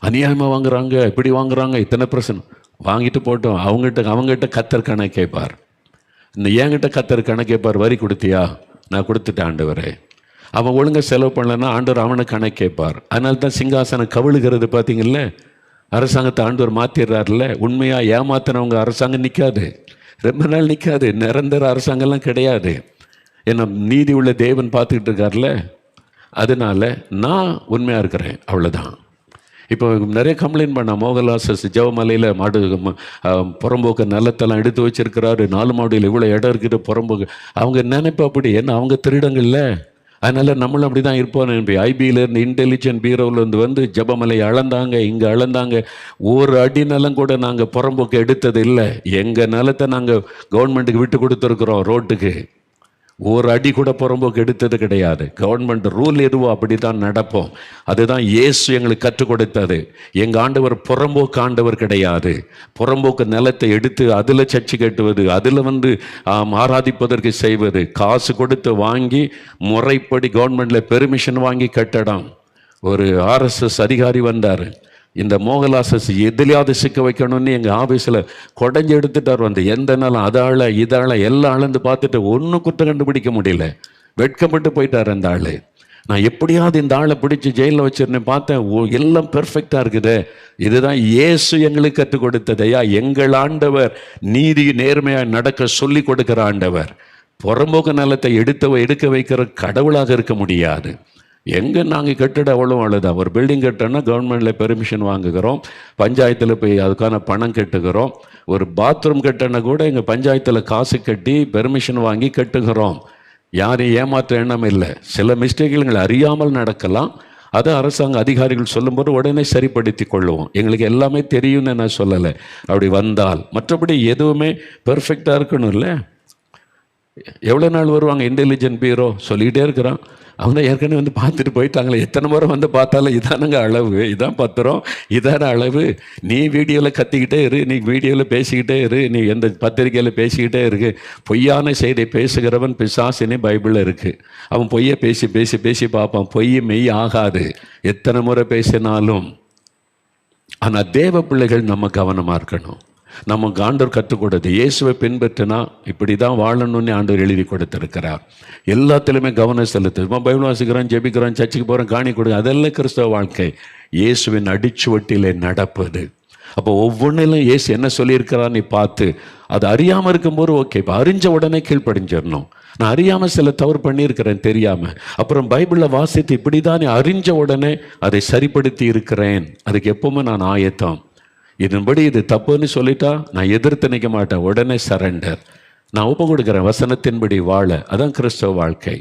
அநியாயமாக வாங்குறாங்க, இப்படி வாங்குறாங்க, இத்தனை % வாங்கிட்டு போட்டோம். அவங்ககிட்ட கத்தர் கணக்கு கேட்பார். என்கிட்ட கத்தர் கணக்கு கேட்பார். வரி கொடுத்தியா? நான் கொடுத்துட்டேன் ஆண்டவரே. அவன் ஒழுங்காக செலவு பண்ணலன்னா ஆண்டவர் அவனை கணக்கு கேட்பார். அதனால தான் சிங்காசனம் கவிழுகிறது பார்த்தீங்கல்ல. அரசாங்கத்தை ஆண்டவர் மாற்றிடுறாருல. உண்மையாக ஏமாத்தினவங்க அரசாங்கம் நிற்காது, ரொம்ப நாள் நிற்காது. நிரந்தர அரசாங்கம்லாம் கிடையாது. ஏன்னா நீதி உள்ள தேவன் பார்த்துக்கிட்டு இருக்கார்ல. அதனால நான் உண்மையாக இருக்கிறேன், அவ்வளோதான். இப்போ நிறைய கம்ப்ளைண்ட் பண்ண மோகன்லால் ஜெவமலையில் புறம்போக்கு நிலத்தெல்லாம் எடுத்து வச்சிருக்கிறாரு, 4 மாடியில் இவ்வளோ இடம் இருக்குது புறம்போக்கு. அவங்க நினைப்பு அப்படி, ஏன்னா அவங்க திருடங்கள்ல. அதனால் நம்மளும் அப்படி தான் இருப்போம். ஐபியிலேருந்து இன்டெலிஜென்ட் பீரோவிலேருந்து வந்து ஜெபமலை அளந்தாங்க, இங்கே அளந்தாங்க. ஒரு அடி நிலம் கூட நாங்கள் புறம்போக்கு எடுத்தது இல்லை. எங்கள் நிலத்தை நாங்கள் கவர்மெண்ட்டுக்கு விட்டு கொடுத்துருக்குறோம். ரோட்டுக்கு ஒரு அடி கூட புறம்போக்கு எடுத்தது கிடையாது. கவர்மெண்ட் ரூல் எதுவோ அப்படி தான் நடப்போம். அதுதான் இயேசு எங்களுக்கு கற்றுக் கொடுத்தது. எங்கள் ஆண்டவர் புறம்போக்கு ஆண்டவர் கிடையாது. புறம்போக்கு நிலத்தை எடுத்து அதில் சர்ச்சை கட்டுவது, அதில் வந்து ஆராதிப்பதற்கு செய்வது, காசு கொடுத்து வாங்கி முறைப்படி கவர்மெண்டில் பெர்மிஷன் வாங்கி கட்டடம். ஒரு RSS அதிகாரி வந்தார். இந்த மோகன்லால் எதுலையாவது சிக்க வைக்கணும்னு எங்கள் ஆஃபீஸில் குடஞ்சி எடுத்துட்டார். வந்து எந்த நாளும் அதால இதால எல்லாம் அளந்து பார்த்துட்டு ஒன்றும் குற்றம் கண்டுபிடிக்க முடியல. வெட்கப்பட்டு போயிட்டார் அந்த ஆள். நான் எப்படியாவது இந்த ஆளை பிடிச்சி ஜெயிலில் வச்சிருந்தேன். பார்த்தேன் எல்லாம் பெர்ஃபெக்டாக இருக்குது. இதுதான் இயேசு எங்களுக்கு கற்றுக் கொடுத்ததையா. எங்கள் ஆண்டவர் நீதி நேர்மையாக நடக்க சொல்லி கொடுக்குற ஆண்டவர். புறம்போக்கு நிலத்தை எடுக்க வைக்கிற கடவுளாக இருக்க முடியாது. எங்கே நாங்கள் கட்டிட அவ்வளோதான். ஒரு பில்டிங் கட்டோன்னா கவர்மெண்டில் பெர்மிஷன் வாங்குகிறோம், பஞ்சாயத்தில் போய் அதுக்கான பணம் கட்டுகிறோம். ஒரு பாத்ரூம் கட்டினா கூட எங்கள் பஞ்சாயத்தில் காசு கட்டி பெர்மிஷன் வாங்கி கட்டுகிறோம். யாரையும் ஏமாற்ற எண்ணம் இல்லை. சில மிஸ்டேக்குகள் அறியாமல் நடக்கலாம். அதை அரசாங்க அதிகாரிகள் சொல்லும்போது உடனே சரிப்படுத்தி கொள்ளுவோம். எங்களுக்கு எல்லாமே தெரியும்னு நான் சொல்லலை. அப்படி வந்தால் மற்றபடி எதுவுமே பெர்ஃபெக்டாக இருக்கணும் இல்லை. எவ்வளோ நாள் வருவாங்க இன்டெலிஜென்ட் பீரோ சொல்லிக்கிட்டே இருக்கிறான். அவங்க ஏற்கனவே வந்து பார்த்துட்டு போயிட்டாங்களே. எத்தனை முறை வந்து பார்த்தாலும் இதானுங்க அளவு, இதான் பத்திரம், இதான அளவு. நீ வீடியோவில் கத்திக்கிட்டே இரு, நீ வீடியோவில் பேசிக்கிட்டே இரு, நீ எந்த பத்திரிக்கையில் பேசிக்கிட்டே இருக்கு. பொய்யான செய்தி பேசுகிறவன் பிசாசினே பைபிளில் இருக்குது. அவன் பொய்யை பேசி பேசி பேசி பார்ப்பான். பொய் மெய் ஆகாது எத்தனை முறை பேசினாலும். ஆனால் தேவ பிள்ளைகள் நம்ம கவனமாக இருக்கணும். நமக்கு ஆண்டவர் கற்றுக் கொடுத்து இயேசுவை பின்பற்றினா இப்படி தான் வாழணும்னு ஆண்டவர் எழுதி கொடுத்துருக்கிறார். எல்லாத்துலேயுமே கவனம் செலுத்து. பைபிள் வாசிக்கிறோம், ஜெபிக்கிறோம், சர்ச்சுக்கு போகிறோம், காணி கொடுங்க, அதெல்லாம் கிறிஸ்தவ வாழ்க்கை. இயேசுவின் அடிச்சுவட்டிலே நடப்பது. அப்போ ஒவ்வொன்றிலும் இயேசு என்ன சொல்லியிருக்கிறான்னு பார்த்து அது அறியாமல் இருக்கும்போது ஓகே. இப்போ அறிஞ்ச உடனே கீழ்ப்படிஞ்சிடணும். நான் அறியாமல் சில தவறு பண்ணியிருக்கிறேன் தெரியாமல். அப்புறம் பைபிளில் வாசித்து இப்படி தான் அறிஞ்ச உடனே அதை சரிப்படுத்தி இருக்கிறேன். அதுக்கு எப்பவுமே நான் ஆயத்தம். இதன்படி இது தப்புன்னு சொல்லிட்டா நான் எதிர்த்து நிற்க மாட்டேன். உடனே சரண்டர். நான் ஒப்பு கொடுக்குறேன் வசனத்தின்படி வாழ. அதான் கிறிஸ்தவ வாழ்க்கை.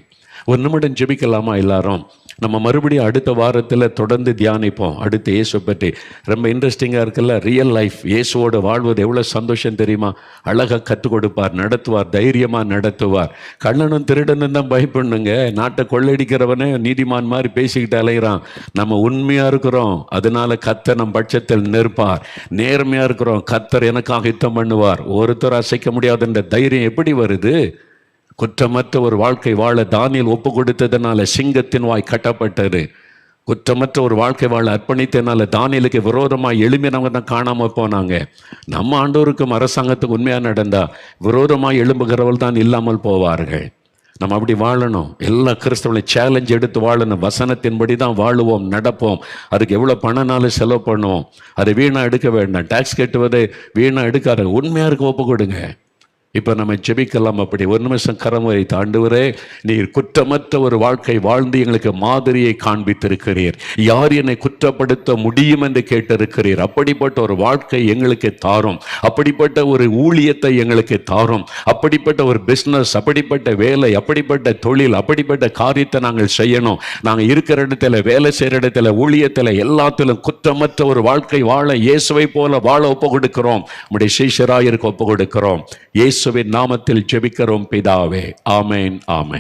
ஒரு நிமிடம் ஜெபிக்கலாமா எல்லாரும்? நம்ம மறுபடியும் அடுத்த வாரத்தில் தொடர்ந்து தியானிப்போம். அடுத்த இயேசு பற்றி ரொம்ப இன்ட்ரெஸ்டிங்காக இருக்குல்ல. ரியல் லைஃப் இயேசுவோடு வாழ்வது எவ்வளோ சந்தோஷம் தெரியுமா? அழகாக கற்றுக் கொடுப்பார், நடத்துவார், தைரியமாக நடத்துவார். கள்ளனும் திருடனும் தான் பயப்படணுங்க. நாட்டை கொள்ளையடிக்கிறவனே நீதிமான் மாதிரி பேசிக்கிட்டு அலைகிறான். நம்ம உண்மையாக இருக்கிறோம், அதனால கர்த்தர் நம் பட்சத்தில் நிற்பார். நேர்மையாக இருக்கிறோம், கர்த்தர் எனக்காக யுத்தம் பண்ணுவார். ஒருத்தர் அசைக்க முடியாதுன்ற தைரியம் எப்படி வருது? குற்றமற்ற ஒரு வாழ்க்கை வாழ தானியேல் ஒப்பு கொடுத்ததுனால சிங்கத்தின் வாய் கட்டப்பட்டது. குற்றமற்ற ஒரு வாழ்க்கை வாழ அர்ப்பணித்ததுனால தானியேலுக்கு விரோதமாக எழும்பினவங்க தான் காணாமல் போனாங்க. நம்ம ஆண்டவருக்கும் அரசாங்கத்துக்கு உண்மையாக நடந்தா விரோதமாக எழும்புகிறவர்கள் தான் இல்லாமல் போவார்கள். நம்ம அப்படி வாழணும். எல்லா கிறிஸ்தவர்களையும் சேலஞ்ச் எடுத்து வாழணும். வசனத்தின்படி தான் வாழுவோம், நடப்போம். அதுக்கு எவ்வளோ பணம்னாலும் செலவு பண்ணுவோம். அதை வீணாக எடுக்க வேண்டாம். டேக்ஸ் கட்டுவதை வீணாக எடுக்காத. உண்மையாக இருக்க ஒப்பு கொடுங்க. இப்போ நம்ம ஜெபிக்கலாம். அப்படி ஒரு நிமிஷம் கரம் வைத்து, ஆண்டவரே நீர் குற்றமற்ற ஒரு வாழ்க்கை வாழ்ந்து எங்களுக்கு மாதிரியை காண்பித்திருக்கிறீர். யார் என்னை குற்றப்படுத்த முடியும் என்று கேட்டிருக்கிறீர். அப்படிப்பட்ட ஒரு வாழ்க்கை எங்களுக்கு தாரும். அப்படிப்பட்ட ஒரு ஊழியத்தை எங்களுக்கு தாரும். அப்படிப்பட்ட ஒரு பிஸ்னஸ், அப்படிப்பட்ட வேலை, அப்படிப்பட்ட தொழில், அப்படிப்பட்ட காரியத்தை நாங்கள் செய்யணும். நாங்கள் இருக்கிற இடத்துல, வேலை செய்கிற இடத்துல, ஊழியத்தில், எல்லாத்திலும் குற்றமற்ற ஒரு வாழ்க்கை வாழ இயேசுவை போல வாழ ஒப்பு கொடுக்கிறோம். நம்முடைய சீஷராயிருக்க ஒப்பு கொடுக்கிறோம். இயேசுவின் நாமத்தில் ஜெபிக்கிறோம் பிதாவே. ஆமேன், ஆமேன்.